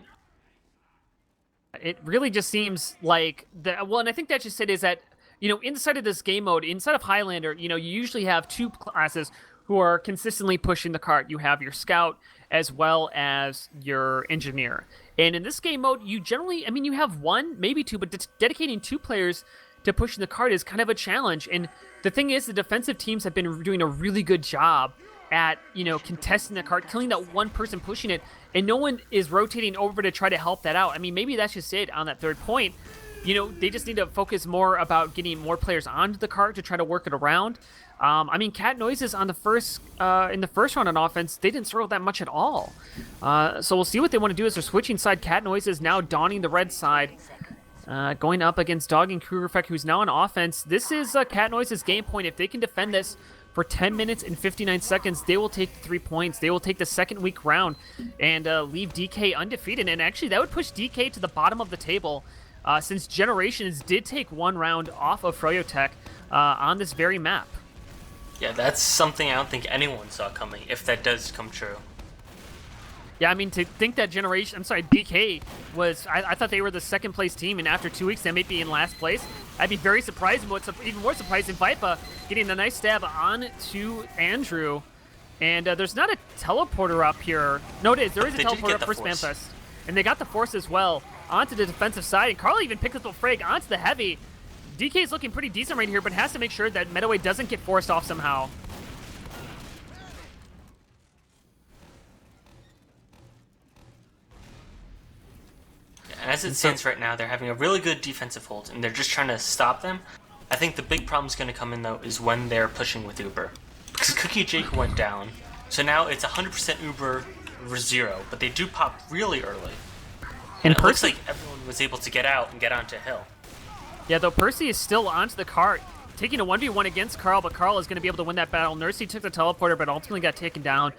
It really just seems like well, and I think that's just it, is that, you know, inside of this game mode, inside of Highlander, you know, you usually have two classes who are consistently pushing the cart. You have your scout as well as your engineer. And in this game mode, you generally, I mean, you have one, maybe two, but dedicating two players to pushing the cart is kind of a challenge. And the thing is, the defensive teams have been doing a really good job at, you know, contesting the cart, killing that one person pushing it, and no one is rotating over to try to help that out. I mean, maybe that's just it on that third point. You know, they just need to focus more about getting more players onto the cart to try to work it around. I mean, Cat Noises on the first in the first round on offense, they didn't struggle that much at all. So we'll see what they want to do as they're switching side. Cat Noises now donning the red side, going up against Dog and Kruger Effect, who's now on offense. This is Cat Noises' game point. If they can defend this for 10 minutes and 59 seconds, they will take the 3 points. They will take the second week round and leave DK undefeated. And actually, that would push DK to the bottom of the table, since Generations did take one round off of Froyotech on this very map. Yeah, that's something I don't think anyone saw coming, if that does come true. Yeah, I mean, to think that DK was, I thought they were the second place team, and after 2 weeks they may be in last place. I'd be very surprised, and what's even more surprising, Vipa getting a nice stab on to Andrew. And there's not a teleporter up here. No, it is. There is a teleporter up for Spamfest. And they got the Force as well onto the defensive side, and Carl even picked up the frag onto the heavy. DK is looking pretty decent right here, but has to make sure that Medaway doesn't get forced off somehow. And as it stands right now, they're having a really good defensive hold, and they're just trying to stop them. I think the big problem's going to come in, though, is when they're pushing with Uber. Because Cookie Jake went down, so now it's 100% Uber 0, but they do pop really early. And it looks like everyone was able to get out and get onto Hill. Yeah, though Percy is still onto the cart, taking a 1v1 against Carl, but Carl is going to be able to win that battle. Nursey took the teleporter, but ultimately got taken down.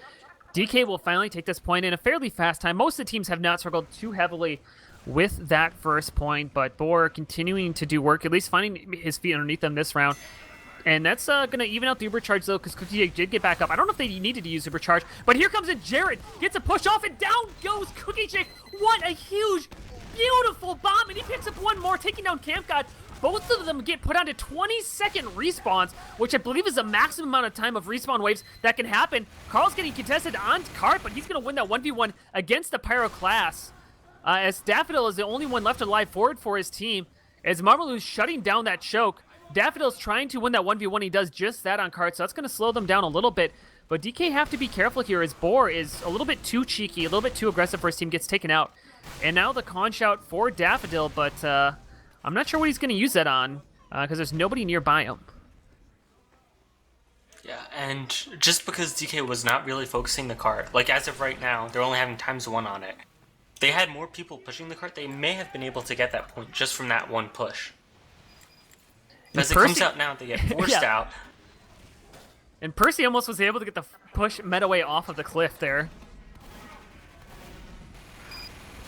DK will finally take this point in a fairly fast time. Most of the teams have not struggled too heavily with that first point, but Boar continuing to do work, at least finding his feet underneath them this round. And that's going to even out the Uber charge, though, because Cookie Jake did get back up. I don't know if they needed to use Uber charge, but here comes it. Jared gets a push off, and down goes Cookie Jake. What a huge, beautiful bomb, and he picks up one more, taking down Camp God. Both of them get put onto 20-second respawns, which I believe is the maximum amount of time of respawn waves that can happen. Carl's getting contested on cart, but he's going to win that 1v1 against the Pyro class. As Daffodil is the only one left alive forward for his team. As Marmalou's shutting down that choke, Daffodil's trying to win that 1v1. He does just that on cart, so that's going to slow them down a little bit. But DK have to be careful here, as Boar is a little bit too cheeky, a little bit too aggressive for his team, gets taken out. And now the conch out for Daffodil, but I'm not sure what he's going to use that on, because there's nobody nearby him. Yeah, and just because DK was not really focusing the cart, like as of right now, they're only having ×1 on it. If they had more people pushing the cart, they may have been able to get that point just from that one push. But as it comes out now, they get forced out. And Percy almost was able to get the push Medaway off of the cliff there.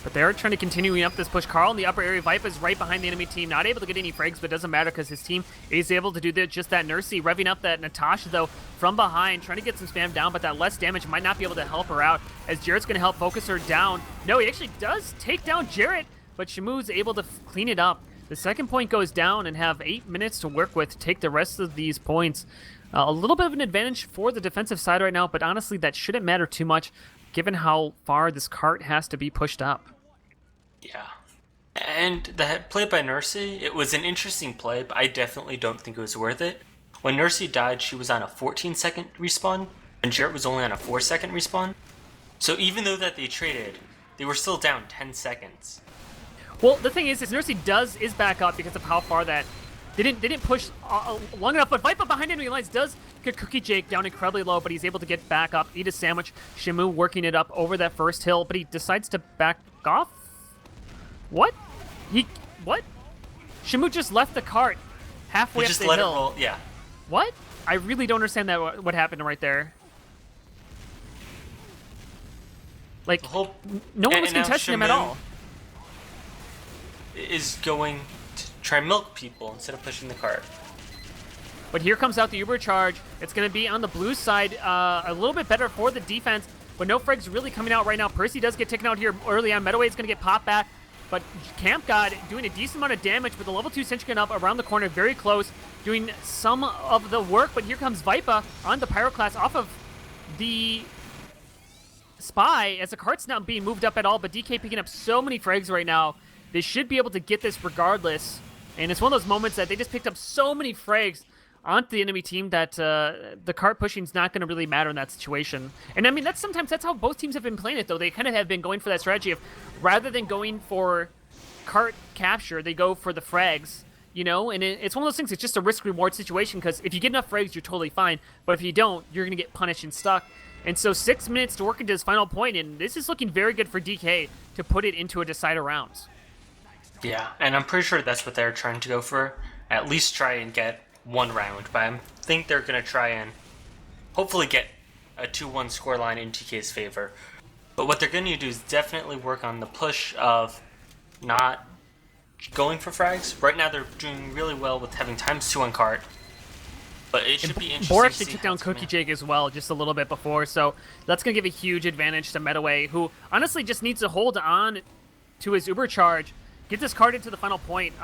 But they're trying to continue up this push. Carl in the upper area. Vipa is right behind the enemy team. Not able to get any frags, but it doesn't matter because his team is able to do just that. Nursey revving up that Natasha, though, from behind, trying to get some spam down, but that less damage might not be able to help her out, as Jarrett's going to help focus her down. No, he actually does take down Jarrett, but Shamu's able to clean it up. The second point goes down and have 8 minutes to work with to take the rest of these points. A little bit of an advantage for the defensive side right now, but honestly, that shouldn't matter too much, given how far this cart has to be pushed up. Yeah. And the play by Nursey, it was an interesting play, but I definitely don't think it was worth it. When Nursey died, she was on a 14-second respawn, and Jarrett was only on a 4-second respawn. So even though that they traded, they were still down 10 seconds. Well, the thing is Nursey is back up because of how far that they didn't push long enough. But Vipa behind enemy lines does get Cookie Jake down incredibly low, but he's able to get back up, eat a sandwich. Shamu working it up over that first hill, but he decides to back off. What? What? Shamu just left the cart halfway up the hill. He just let it roll, yeah. What? I really don't understand that. What happened right there. Like, The whole no one was and now contesting him at all. is going to try and milk people instead of pushing the cart. But here comes out the Uber charge. It's going to be on the blue side, a little bit better for the defense, but no frags really coming out right now. Percy does get taken out here early on. Meadoway is going to get popped back, but Camp God doing a decent amount of damage with the level 2 sentry gun up around the corner, very close, doing some of the work. But here comes Vipa on the Pyroclast off of the Spy as the cart's not being moved up at all, but DK picking up so many frags right now. They should be able to get this regardless, and it's one of those moments that they just picked up so many frags onto the enemy team that the cart pushing is not going to really matter in that situation. And I mean, that's how both teams have been playing it, though. They kind of have been going for that strategy of rather than going for cart capture, they go for the frags, you know? And it's one of those things, it's just a risk-reward situation, because if you get enough frags, you're totally fine. But if you don't, you're going to get punished and stuck. And so 6 minutes to work into his final point, and this is looking very good for DK to put it into a decider rounds. Yeah, and I'm pretty sure that's what they're trying to go for. At least try and get one round, but I think they're going to try and hopefully get a 2-1 scoreline in TK's favor. But what they're going to do is definitely work on the push of not going for frags. Right now they're doing really well with having ×2 on cart, but it should be interesting. Boar actually took down Cookie Jake as well just a little bit before, so that's going to give a huge advantage to Meadoway, who honestly just needs to hold on to his Uber charge, get this card into the final point.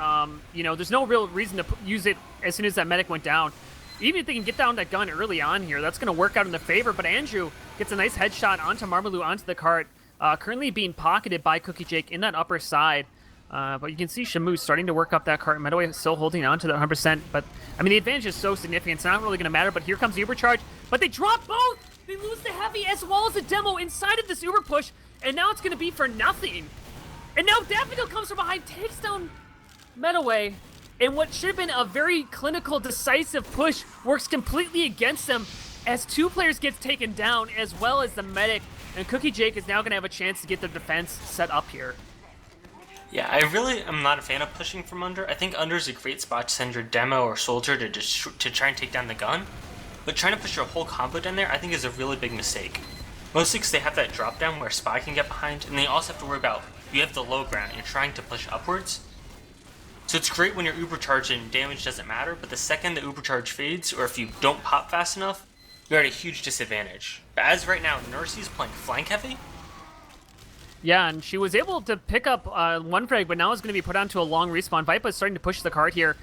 You know, there's no real reason to use it as soon as that medic went down. Even if they can get down that gun early on here, that's going to work out in the favor. But Andrew gets a nice headshot onto Marmalou, onto the cart, currently being pocketed by Cookie Jake in that upper side. But you can see Shamu starting to work up that cart. Meadoway still holding on to that 100%. But, I mean, the advantage is so significant. It's not really going to matter. But here comes the Uber charge. But they drop both! They lose the heavy as well as the demo inside of this Uber push. And now it's going to be for nothing. And now Daffodil comes from behind, takes down Meadoway, and what should have been a very clinical, decisive push works completely against them as 2 players gets taken down, as well as the medic, and Cookie Jake is now going to have a chance to get their defense set up here. Yeah, I really am not a fan of pushing from under. I think under is a great spot to send your demo or soldier to try and take down the gun, but trying to push your whole combo down there I think is a really big mistake. Mostly because they have that drop down where Spy can get behind, and they also have to worry about you have the low ground and you're trying to push upwards. So it's great when you're uber charged and damage doesn't matter, but the second the uber charge fades, or if you don't pop fast enough, you're at a huge disadvantage. But as right now, Nursey's playing flank heavy. Yeah, and she was able to pick up one frag, but now it's going to be put onto a long respawn. Vipa is starting to push the cart here.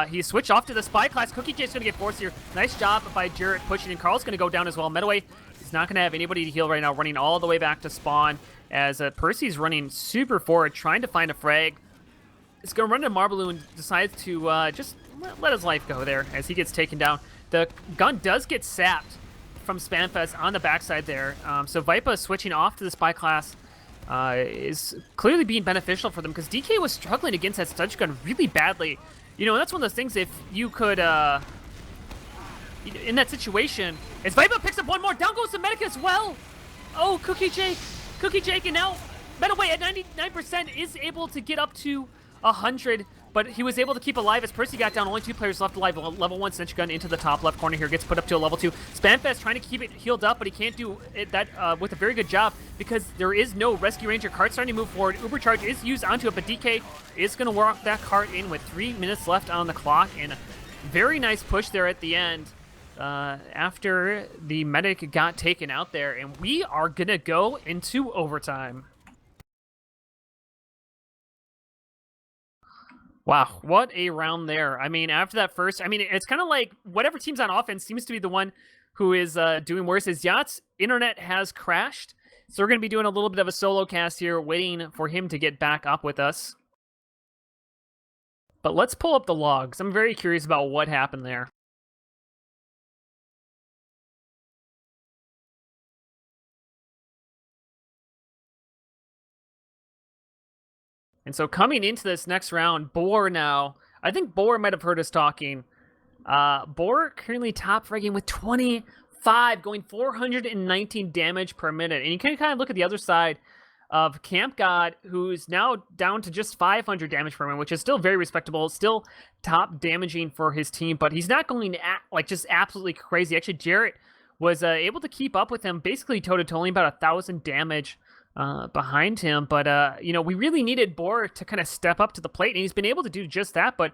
He switched off to the Spy class. Cookie Jake's going to get forced here. Nice job by Jarrett pushing, and Carl's going to go down as well. Meadoway is not going to have anybody to heal right now, running all the way back to spawn as Percy's running super forward, trying to find a frag. It's going to run to Marbaloo and decides to just let his life go there as he gets taken down. The gun does get sapped from Spamfest on the backside there. So Vipa switching off to the Spy class is clearly being beneficial for them, because DK was struggling against that stun gun really badly. You know, that's one of those things, if you could, in that situation, as Vipa picks up one more, down goes the medic as well. Oh, Cookie Jake, and now Meadoway at 99% is able to get up to 100, but he was able to keep alive as Percy got down. Only 2 players left alive. Level 1 Snitch Gun into the top left corner here, gets put up to a level 2. Spamfest trying to keep it healed up, but he can't do that with a very good job because there is no Rescue Ranger. Cart starting to move forward. Uber Charge is used onto it, but DK is going to walk that cart in with 3 minutes left on the clock, and a very nice push there at the end after the medic got taken out there, and we are going to go into overtime. Wow, what a round there. I mean, after that first, I mean, it's kind of like whatever team's on offense seems to be the one who is doing worse. As Yotts' internet has crashed, so we're going to be doing a little bit of a solo cast here, waiting for him to get back up with us. But let's pull up the logs. I'm very curious about what happened there. And so coming into this next round, Boar now, I think Boar might have heard us talking. Boar currently top fragging with 25, going 419 damage per minute. And you can kind of look at the other side of Camp God, who's now down to just 500 damage per minute, which is still very respectable, still top damaging for his team, but he's not going like just absolutely crazy. Actually, Jarrett was able to keep up with him, basically toe-to-toe, about 1,000 damage behind him. But, we really needed Boar to kind of step up to the plate, and he's been able to do just that. But,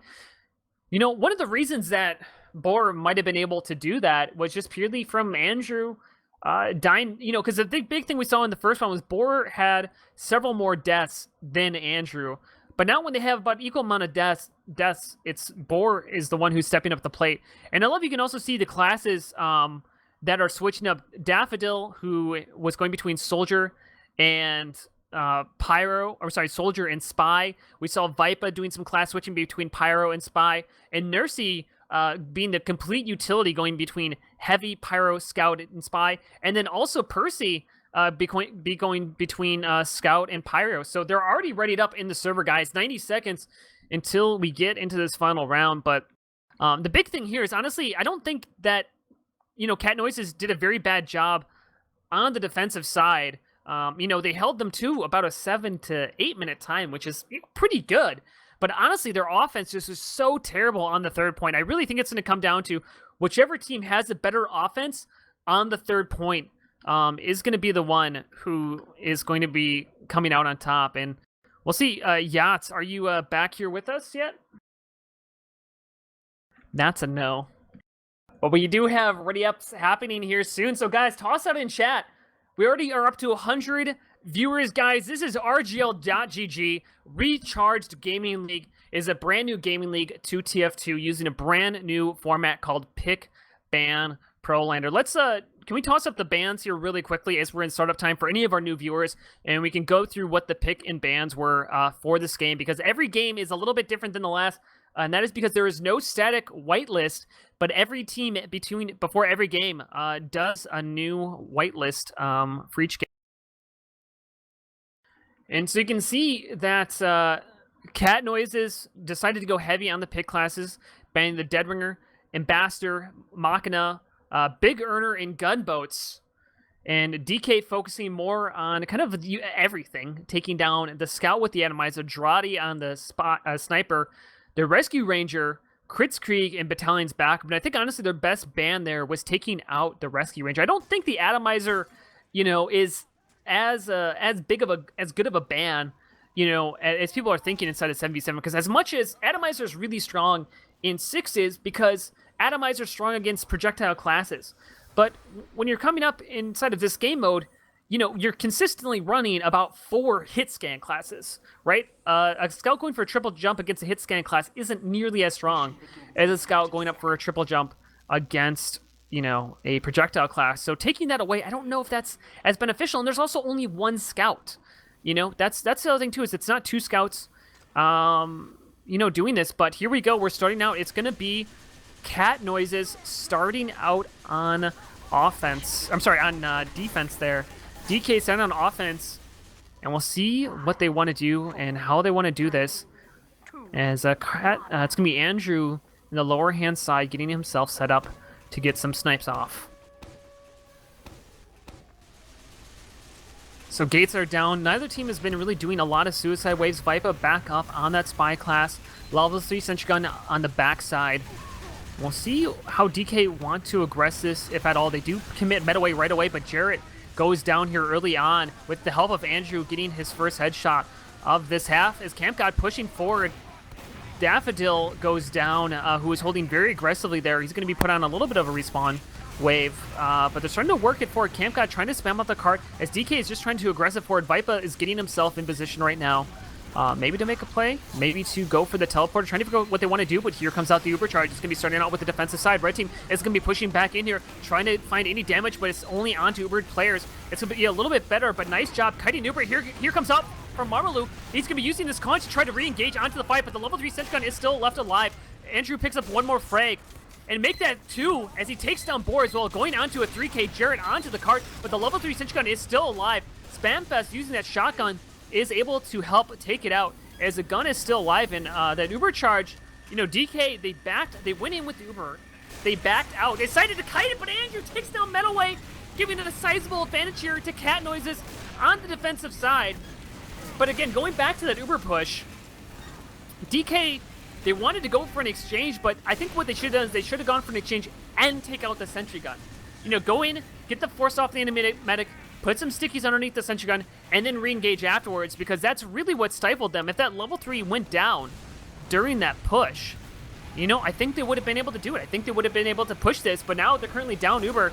one of the reasons that Boar might have been able to do that was just purely from Andrew dying, because the big thing we saw in the first one was Boar had several more deaths than Andrew. But now when they have about equal amount of deaths, it's Boar is the one who's stepping up the plate. And I love you can also see the classes that are switching up. Daffodil, who was going between Soldier and Soldier and Spy. We saw Vipa doing some class switching between Pyro and Spy. And Nursey being the complete utility going between Heavy, Pyro, Scout, and Spy. And then also Percy be going between Scout and Pyro. So they're already readied up in the server, guys. 90 seconds until we get into this final round. But the big thing here is, honestly, I don't think that, Cat Noises did a very bad job on the defensive side. They held them to about a 7 to 8 minute time, which is pretty good. But honestly, their offense just is so terrible on the third point. I really think it's going to come down to whichever team has a better offense on the third point is going to be the one who is going to be coming out on top. And we'll see. Yotts, are you back here with us yet? That's a no. But we do have ready-ups happening here soon. So, guys, toss out in chat. We already are up to 100 viewers, guys. This is RGL.GG. Recharged Gaming League is a brand new gaming league to TF2 using a brand new format called Pick, Ban, Prolander. Let's can we toss up the bans here really quickly as we're in startup time for any of our new viewers, and we can go through what the pick and bans were for this game, because every game is a little bit different than the last, and that is because there is no static whitelist, but every team before every game does a new whitelist for each game. And so you can see that Cat Noises decided to go heavy on the pick classes, banning the Deadringer, Ambassador, Machina, Big Earner, and Gunboats. And DK focusing more on kind of everything, taking down the Scout with the Atomizer, Drati on the Sniper, the Rescue Ranger, Kritzkrieg, and Battalion's back. But I think, honestly, their best ban there was taking out the Rescue Ranger. I don't think the Atomizer, is as good of a ban, as people are thinking inside of 7v7, because as much as Atomizer is really strong in sixes, because Atomizer's strong against projectile classes, but when you're coming up inside of this game mode, you're consistently running about 4 hit scan classes, right? A Scout going for a triple jump against a hit scan class isn't nearly as strong as a Scout going up for a triple jump against a projectile class. So taking that away, I don't know if that's as beneficial. And there's also only 1 Scout. That's the other thing too, is it's not 2 Scouts, doing this. But here we go. We're starting out. It's going to be Cat Noises starting out on offense. I'm sorry, on defense there. DK starting on offense. And we'll see what they want to do and how they want to do this. As it's going to be Andrew in the lower hand side getting himself set up to get some snipes off. So gates are down. Neither team has been really doing a lot of suicide waves. Vipa back up on that spy class. Level 3 sentry gun on the backside. We'll see how DK want to aggress this, if at all. They do commit meta right away, but Jarrett goes down here early on with the help of Andrew getting his first headshot of this half as Camp God pushing forward. Daffodil goes down, who is holding very aggressively there. He's going to be put on a little bit of a respawn wave, but they're starting to work it forward. Camp God trying to spam up the cart as DK is just trying to aggressive forward. Vipa is getting himself in position right now. Maybe to make a play, maybe to go for the teleporter, trying to figure out what they want to do, but here comes out the Uber charge. It's going to be starting out with the defensive side. Red team is going to be pushing back in here, trying to find any damage, but it's only onto Uber players. It's going to be a little bit better, but nice job kiting Uber. Here comes up from Marmaloo. He's going to be using this conch to try to re-engage onto the fight, but the level 3 sentry gun is still left alive. Andrew picks up 1 more frag and make that 2 as he takes down Boar as well, going onto a 3K Jarrett onto the cart, but the level 3 sentry gun is still alive. Spamfest using that shotgun is able to help take it out as the gun is still alive. And that Uber charge, DK, they went in with the Uber, they backed out, they decided to kite it, but Andrew takes down Metalway, giving it a sizable advantage here to Cat Noises on the defensive side. But again, going back to that Uber push, DK, they wanted to go for an exchange, but I think what they should have done is they should have gone for an exchange and take out the sentry gun. Go in, get the force off the enemy medic, put some stickies underneath the sentry gun, and then re-engage afterwards, because that's really what stifled them. If that level 3 went down during that push, you know, I think they would have been able to do it. I think they would have been able to push this, but now they're currently down Uber.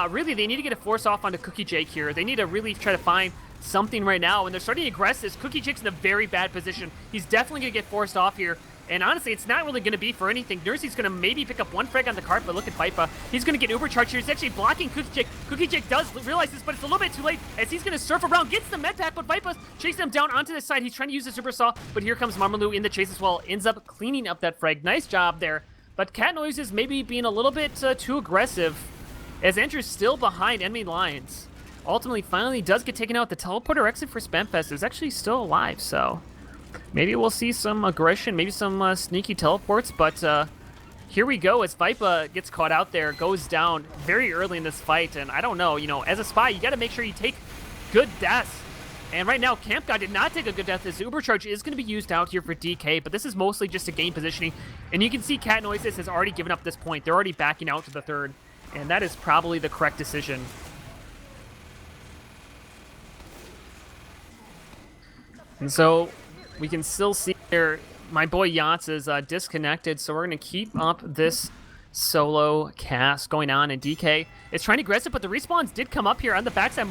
Really, they need to get a force off onto Cookie Jake here. They need to really try to find something right now, and they're starting to aggress this. Cookie Jake's in a very bad position. He's definitely going to get forced off here. And honestly, it's not really going to be for anything. Nursey's going to maybe pick up one frag on the cart, but look at Vipa. He's going to get overcharged here. He's actually blocking Cookie Jake. Cookie Jake does realize this, but it's a little bit too late as he's going to surf around, gets the med pack, but Vipa's chasing him down onto the side. He's trying to use the Super Saw, but here comes Marmalou in the chase as well. Ends up cleaning up that frag. Nice job there. But Cat Noise is maybe being a little bit too aggressive as Andrew's still behind enemy lines. Ultimately, finally does get taken out. The teleporter exit for Spamfest is actually still alive, so maybe we'll see some aggression, maybe some sneaky teleports, but here we go as Vipa gets caught out there, goes down very early in this fight, and I don't know, you know, as a spy, you got to make sure you take good deaths. And right now, Camp Guy did not take a good death. This Uber Charge is going to be used out here for DK, but this is mostly just to gain positioning. And you can see Cat Noises has already given up this point. They're already backing out to the third, and that is probably the correct decision. And so we can still see here, my boy Yotts is disconnected, so we're going to keep up this solo cast going on, and DK is trying to aggressive, but the respawns did come up here on the backside.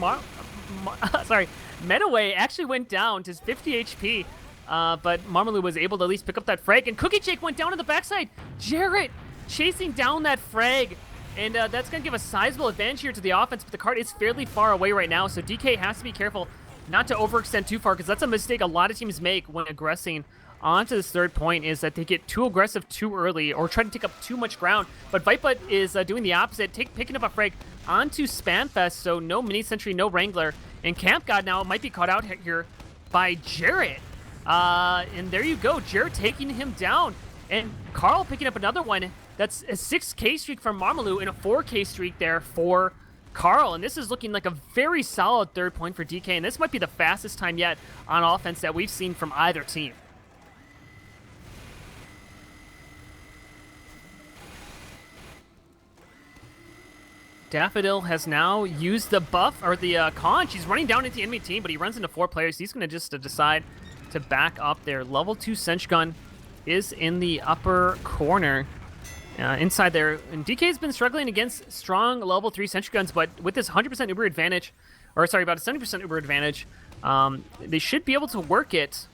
Metaway actually went down to 50 HP, but Marmalou was able to at least pick up that frag, and Cookie Jake went down on the backside. Jarrett chasing down that frag, and that's going to give a sizable advantage here to the offense, but the cart is fairly far away right now, so DK has to be careful not to overextend too far, because that's a mistake a lot of teams make when aggressing onto this third point, is that they get too aggressive too early or try to take up too much ground. But Vipa is doing the opposite, picking up a frag onto Spamfest, so no mini sentry, no Wrangler, and Camp God now might be caught out here by Jarrett. And there you go, Jarrett taking him down, and Carl picking up another one. That's a 6K streak from Marmalou and a 4K streak there for Carl, and this is looking like a very solid third point for DK, and this might be the fastest time yet on offense that we've seen from either team. Daffodil has now used the buff, or the conch. He's running down into the enemy team, but he runs into 4 players. He's going to just decide to back up there. Level 2 Sench Gun is in the upper corner. Inside there, and DK's been struggling against strong level 3 sentry guns, but with this 100% Uber advantage, or sorry, about a 70% Uber advantage, they should be able to work it,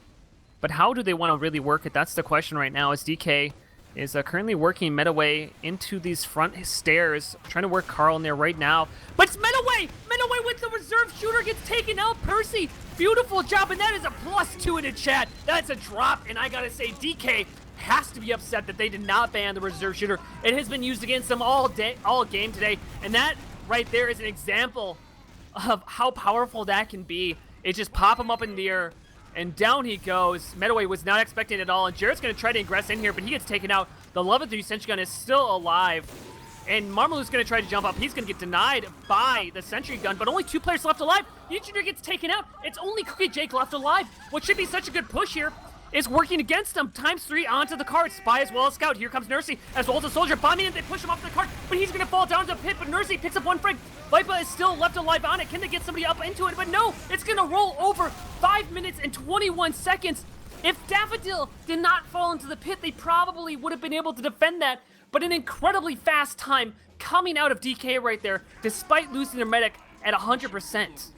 but how do they want to really work it? That's the question right now, as DK is currently working Metaway into these front stairs, trying to work Carl in there right now, but it's Metaway! Metaway with the reserve shooter gets taken out, Percy! Beautiful job, and that is a +2 in the chat. That's a drop, and I gotta say, DK has to be upset that they did not ban the reserve shooter. It has been used against them all game today, and that right there is an example of how powerful that can be. It just pop him up in the air, and down he goes. Metaway was not expecting it at all, and Jarrett's going to try to ingress in here, but he gets taken out. The level 3 sentry gun is still alive, and Marmalou's going to try to jump up. He's going to get denied by the sentry gun, but only 2 players left alive. Yotts gets taken out. It's only Cookie Jake left alive. What should be such a good push here is working against them. ×3 onto the cart. Spy as well as Scout. Here comes Nursey as well as a soldier. Bombing it. They push him off the cart, but he's going to fall down to the pit. But Nursey picks up 1 frag. Vipa is still left alive on it. Can they get somebody up into it? But no, it's going to roll over. 5 minutes and 21 seconds. If Daffodil did not fall into the pit, they probably would have been able to defend that. But an incredibly fast time coming out of DK right there, despite losing their medic at 100%.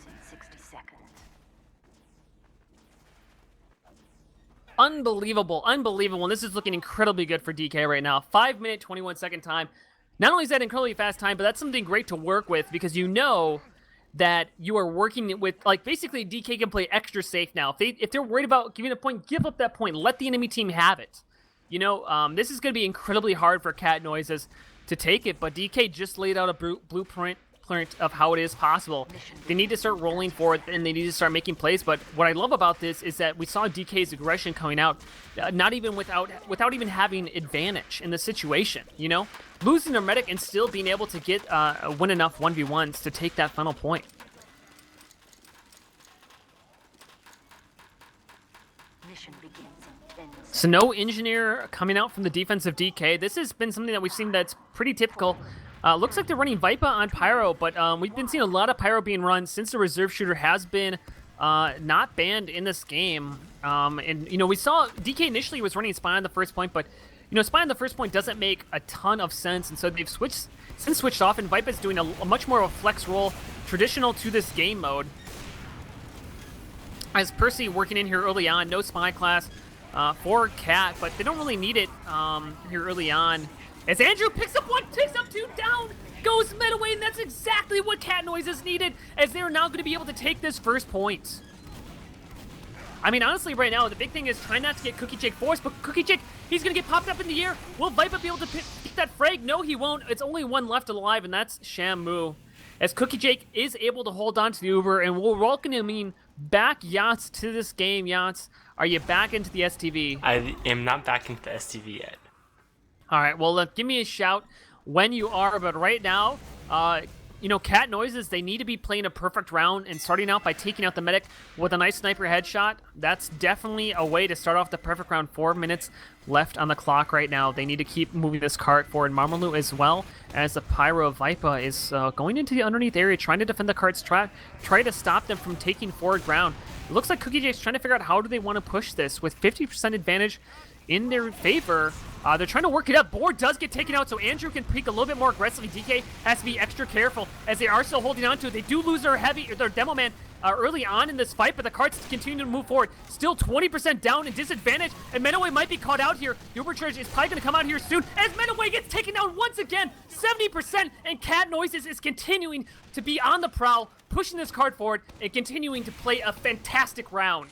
Unbelievable, unbelievable. And this is looking incredibly good for DK right now. 5 minute, 21 second time. Not only is that incredibly fast time, but that's something great to work with, because you know that you are working with, like, basically DK can play extra safe now. If they're worried about giving a point, give up that point. Let the enemy team have it. You know, this is going to be incredibly hard for Cat Noises to take it, but DK just laid out a blueprint of how it is possible. They need to start rolling forward, and they need to start making plays. But what I love about this is that we saw DK's aggression coming out, not even without even having advantage in the situation. You know, losing their medic and still being able to get win enough 1v1s to take that final point. So no engineer coming out from the defensive DK. This has been something that we've seen that's pretty typical Looks like they're running Vipa on Pyro, but we've been seeing a lot of Pyro being run since the reserve shooter has been not banned in this game. And, you know, we saw DK initially was running Spy on the first point, but, you know, Spy on the first point doesn't make a ton of sense, and so they've since switched off, and Vipa's doing a much more of a flex role traditional to this game mode. As Percy working in here early on, no Spy class for Cat, but they don't really need it here early on. As Andrew picks up one, takes up two, down, goes mid away, and that's exactly what Cat Noises needed, as they are now going to be able to take this first point. I mean, honestly, right now, the big thing is trying not to get Cookie Jake forced, but Cookie Jake, he's going to get popped up in the air. Will Vipa be able to pick that frag? No, he won't. It's only one left alive, and that's Shamu. As Cookie Jake is able to hold on to the Uber, and we're welcoming back Yotts to this game. Yotts, are you back into the STV? I am not back into the STV yet. All right, well, give me a shout when you are, but right now, you know, Cat Noises, they need to be playing a perfect round and starting out by taking out the medic with a nice sniper headshot. That's definitely a way to start off the perfect round. 4 minutes left on the clock right now. They need to keep moving this cart forward. Marmalu as well, as the Pyro Vipa is going into the underneath area, trying to defend the cart's track, try to stop them from taking forward ground. It looks like Cookie Jake's trying to figure out how do they want to push this with 50% advantage in their favor. They're trying to work it up. Board does get taken out, so Andrew can peek a little bit more aggressively. DK has to be extra careful as they are still holding on to it. They do lose their demo man early on in this fight, but the carts continue to move forward. Still 20% down and disadvantage, and Menaway might be caught out here. The Ubercharge is probably going to come out here soon as Menaway gets taken down once again. 70%, and Cat Noises is continuing to be on the prowl, pushing this card forward and continuing to play a fantastic round.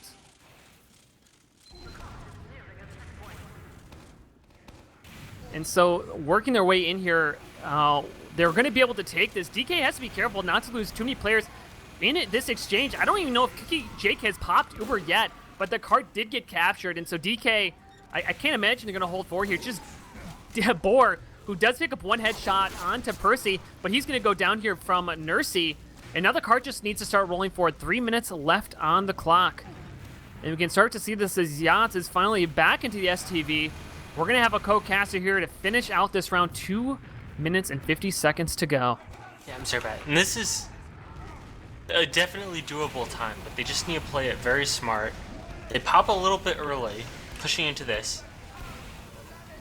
And so, working their way in here, they're going to be able to take this. DK has to be careful not to lose too many players in this exchange. I don't even know if Cookie Jake has popped Uber yet, but the cart did get captured. And so DK, I can't imagine they're going to hold forward here. Just Boar, who does pick up one headshot onto Percy, but he's going to go down here from Nursey. And now the cart just needs to start rolling forward. 3 minutes left on the clock. And we can start to see this as Yotts is finally back into the STV. We're going to have a co-caster here to finish out this round. 2 minutes and 50 seconds to go. Yeah, I'm sorry about it. And this is a definitely doable time, but they just need to play it very smart. They pop a little bit early, pushing into this.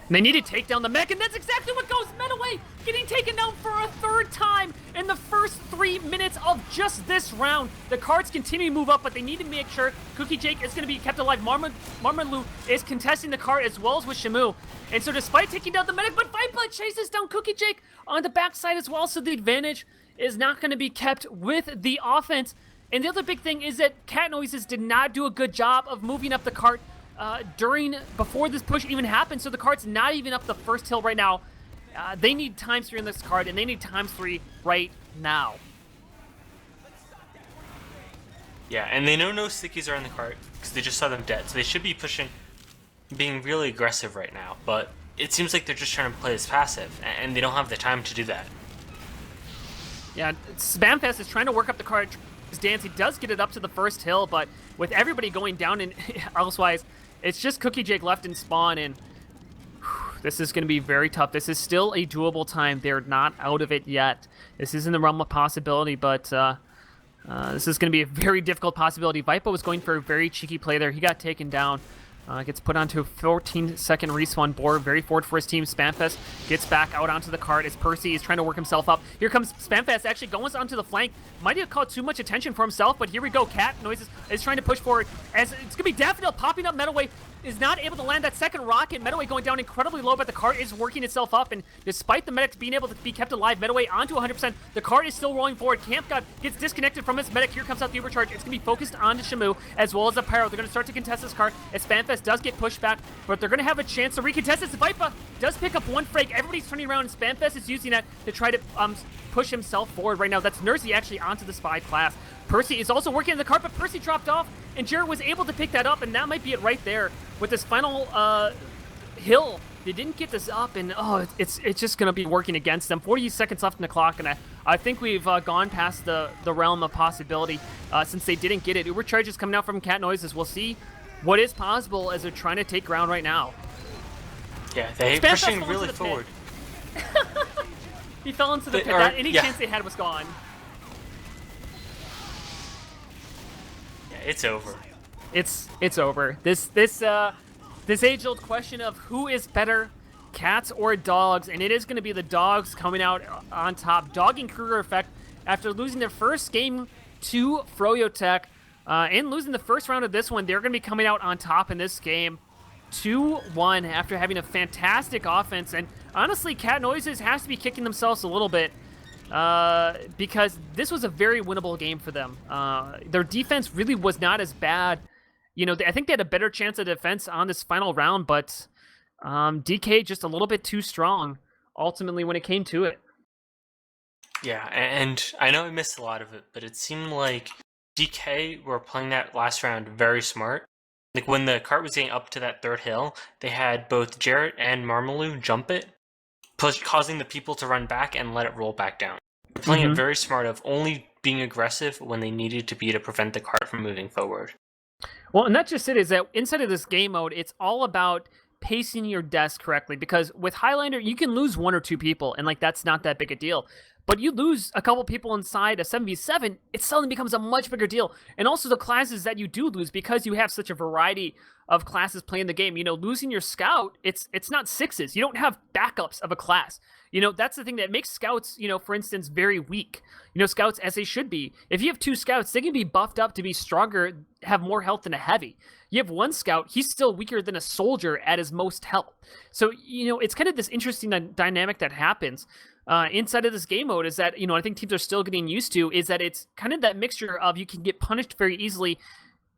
And they need to take down the mech, and that's exactly what goes Menaway, getting taken down for a third time in the first 3 minutes of just this round. The cards continue to move up, but they need to make sure Cookie Jake is going to be kept alive. Marmalu is contesting the card as well as with Shamu. And so despite taking down the medic, but Vipa chases down Cookie Jake on the backside as well, so the advantage is not going to be kept with the offense. And the other big thing is that Cat Noises did not do a good job of moving up the cart before this push even happened, so the cart's not even up the first hill right now. They need ×3 in this card, and they need ×3 right now. Yeah, and they know no stickies are in the cart because they just saw them dead, so they should be pushing, being really aggressive right now, but it seems like they're just trying to play this passive, and they don't have the time to do that. Yeah, Spamfest is trying to work up the cart. Dance, he does get it up to the first hill, but with everybody going down and elsewise, it's just Cookie Jake left in spawn, and this is going to be very tough. This is still a doable time. They're not out of it yet. This is in the realm of possibility, but this is going to be a very difficult possibility. Vipa was going for a very cheeky play there. He got taken down. Gets put onto a 14-second respawn board. Very forward for his team. Spamfest gets back out onto the cart as Percy is trying to work himself up. Here comes Spamfest, actually goes onto the flank. Might have caught too much attention for himself, but here we go. Cat Noises is trying to push forward as it's going to be Daffodil popping up. Menaway is not able to land that second rocket. Menaway going down incredibly low, but the cart is working itself up, and despite the medics being able to be kept alive, Menaway onto 100%. The cart is still rolling forward. Camp God gets disconnected from his medic. Here comes out the Ubercharge. It's going to be focused onto Shamu as well as the Pyro. They're going to start to contest this cart as Spamfest does get pushed back, but they're going to have a chance to recontest this. Vipa does pick up one frag. Everybody's turning around, and Spamfest is using that to try to push himself forward right now. That's Nursey actually onto the Spy class. Percy is also working in the cart, but Percy dropped off, and Jared was able to pick that up, and that might be it right there with this final hill. They didn't get this up, and it's just going to be working against them. 40 seconds left in the clock, and I think we've gone past the realm of possibility since they didn't get it. Ubercharge is coming out from Cat Noises. We'll see what is possible as they're trying to take ground right now. Yeah, they're pushing really forward. He fell into the pit. Any chance they had was gone. Yeah, it's over. It's over. This age-old question of who is better, cats or dogs, and it is going to be the dogs coming out on top, dogging Kruger Effect after losing their first game to Froyotech, and losing the first round of this one. They're going to be coming out on top in this game, 2-1 after having a fantastic offense. And honestly, Cat Noises has to be kicking themselves a little bit because this was a very winnable game for them. Their defense really was not as bad. You know, I think they had a better chance of defense on this final round, but DK just a little bit too strong ultimately when it came to it. Yeah, and I know I missed a lot of it, but it seemed like DK were playing that last round very smart. Like when the cart was getting up to that third hill, they had both Jarrett and Marmaloo jump it, causing the people to run back and let it roll back down. They're playing it very smart of only being aggressive when they needed to be to prevent the cart from moving forward. Well, and that's just it, is that inside of this game mode, it's all about pacing your desk correctly, because with Highlander, you can lose 1 or 2 people, and like that's not that big a deal. But you lose a couple people inside a 7v7, it suddenly becomes a much bigger deal. And also the classes that you do lose, because you have such a variety of classes playing the game. You know, losing your scout, it's not 6s. You don't have backups of a class. You know, that's the thing that makes scouts, you know, for instance, very weak. You know, scouts, as they should be. If you have 2 scouts, they can be buffed up to be stronger, have more health than a heavy. You have 1 scout, he's still weaker than a soldier at his most health. So, you know, it's kind of this interesting dynamic that happens inside of this game mode, is that, you know, I think teams are still getting used to, is that it's kind of that mixture of you can get punished very easily,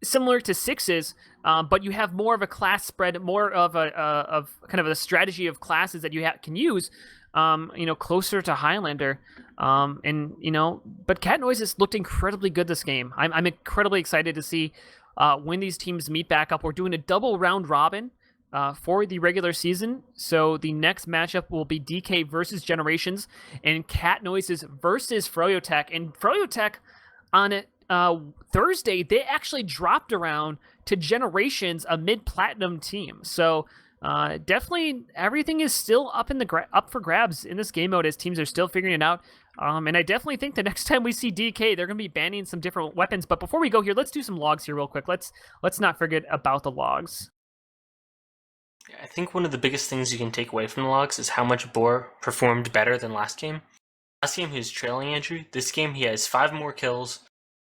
similar to 6s, but you have more of a class spread, more of a kind of a strategy of classes that you can use, you know, closer to Highlander. And, you know, but Cat Noises looked incredibly good this game. I'm incredibly excited to see when these teams meet back up. We're doing a double round robin for the regular season. So the next matchup will be DK versus Generations and Cat Noises versus Froyotech. And Froyotech on Thursday, they actually dropped around to Generations, a mid-platinum team. So definitely everything is still up for grabs in this game mode as teams are still figuring it out. And I definitely think the next time we see DK, they're going to be banning some different weapons. But before we go here, let's do some logs here real quick. Let's not forget about the logs. I think one of the biggest things you can take away from the logs is how much Boar performed better than last game. Last game he was trailing Andrew. This game he has 5 more kills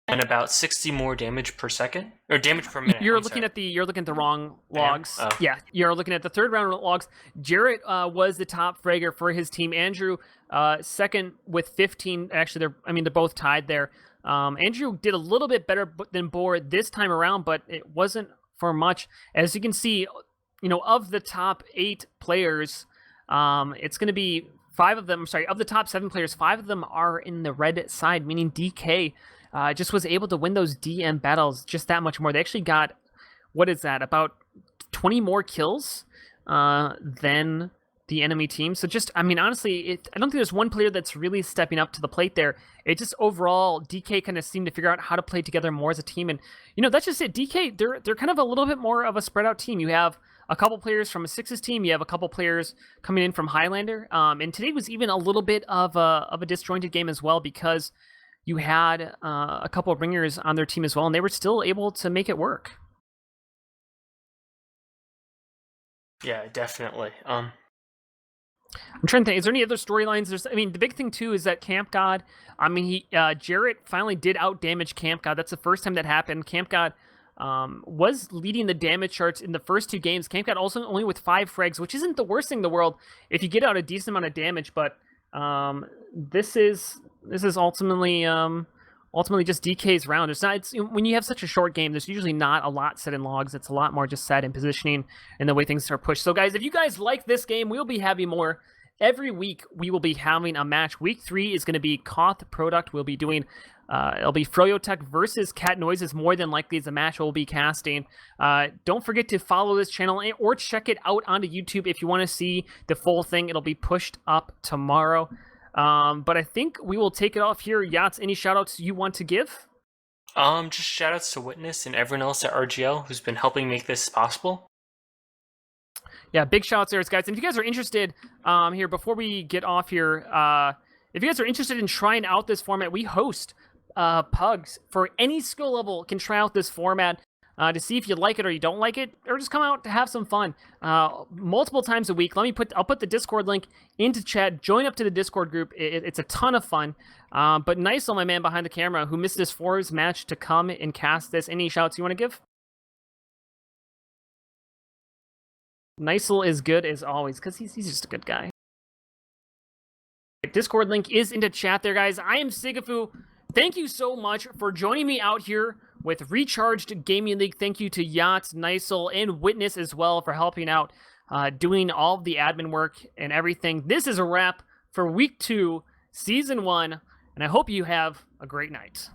and about 60 more damage per second, or damage per minute. You're looking at the wrong logs. Oh. Yeah, you're looking at the third round logs. Jarrett was the top fragger for his team. Andrew second with 15. Actually, they're both tied there. Andrew did a little bit better than Boar this time around, but it wasn't for much. As you can see, you know, of the top 8 players, it's going to be 5 of them. Sorry, of the top 7 players, 5 of them are in the red side, meaning DK just was able to win those DM battles just that much more. They actually got, what is that, about 20 more kills than the enemy team. So just, I mean, honestly, I don't think there's one player that's really stepping up to the plate there. It just overall, DK kind of seemed to figure out how to play together more as a team. And, you know, that's just it. DK, they're kind of a little bit more of a spread out team. You have a couple players from a 6s team. You have a couple players coming in from Highlander. And today was even a little bit of a disjointed game as well, because you had a couple of ringers on their team as well, and they were still able to make it work. Yeah, definitely. I'm trying to think, is there any other storylines? The big thing too is that Camp God, Jarrett finally did out damage Camp God. That's the first time that happened. Camp God was leading the damage charts in the first 2 games. Camp God also only with 5 frags, which isn't the worst thing in the world if you get out a decent amount of damage, but this is ultimately just DK's round. When you have such a short game, there's usually not a lot set in logs. It's a lot more just set in positioning and the way things are pushed. So guys, if you guys like this game, we'll be having more. Every week we will be having a match. Week 3 is going to be Koth Product. We'll be doing it'll be Froyotech versus Cat Noises, more than likely is a match we'll be casting. Don't forget to follow this channel or check it out onto YouTube if you want to see the full thing. It'll be pushed up tomorrow. But I think we will take it off here. Yotts, any shoutouts you want to give? Just shoutouts to Witness and everyone else at RGL who's been helping make this possible. Yeah, big shoutouts there, guys. And if you guys are interested, here before we get off here, if you guys are interested in trying out this format, we host pugs for any skill level. Can try out this format to see if you like it or you don't like it, or just come out to have some fun multiple times a week. I'll put the Discord link into chat. Join up to the Discord group. It's a ton of fun. But Nicel, my man behind the camera, who missed this Forest match to come and cast this. Any shouts you want to give? Nicel is good as always because he's just a good guy. Discord link is into chat there, guys. I am sigafoo. Thank you so much for joining me out here with Recharged Gaming League. Thank you to Yotts, Nicel, and Witness as well for helping out, doing all of the admin work and everything. This is a wrap for Week 2, Season 1, and I hope you have a great night.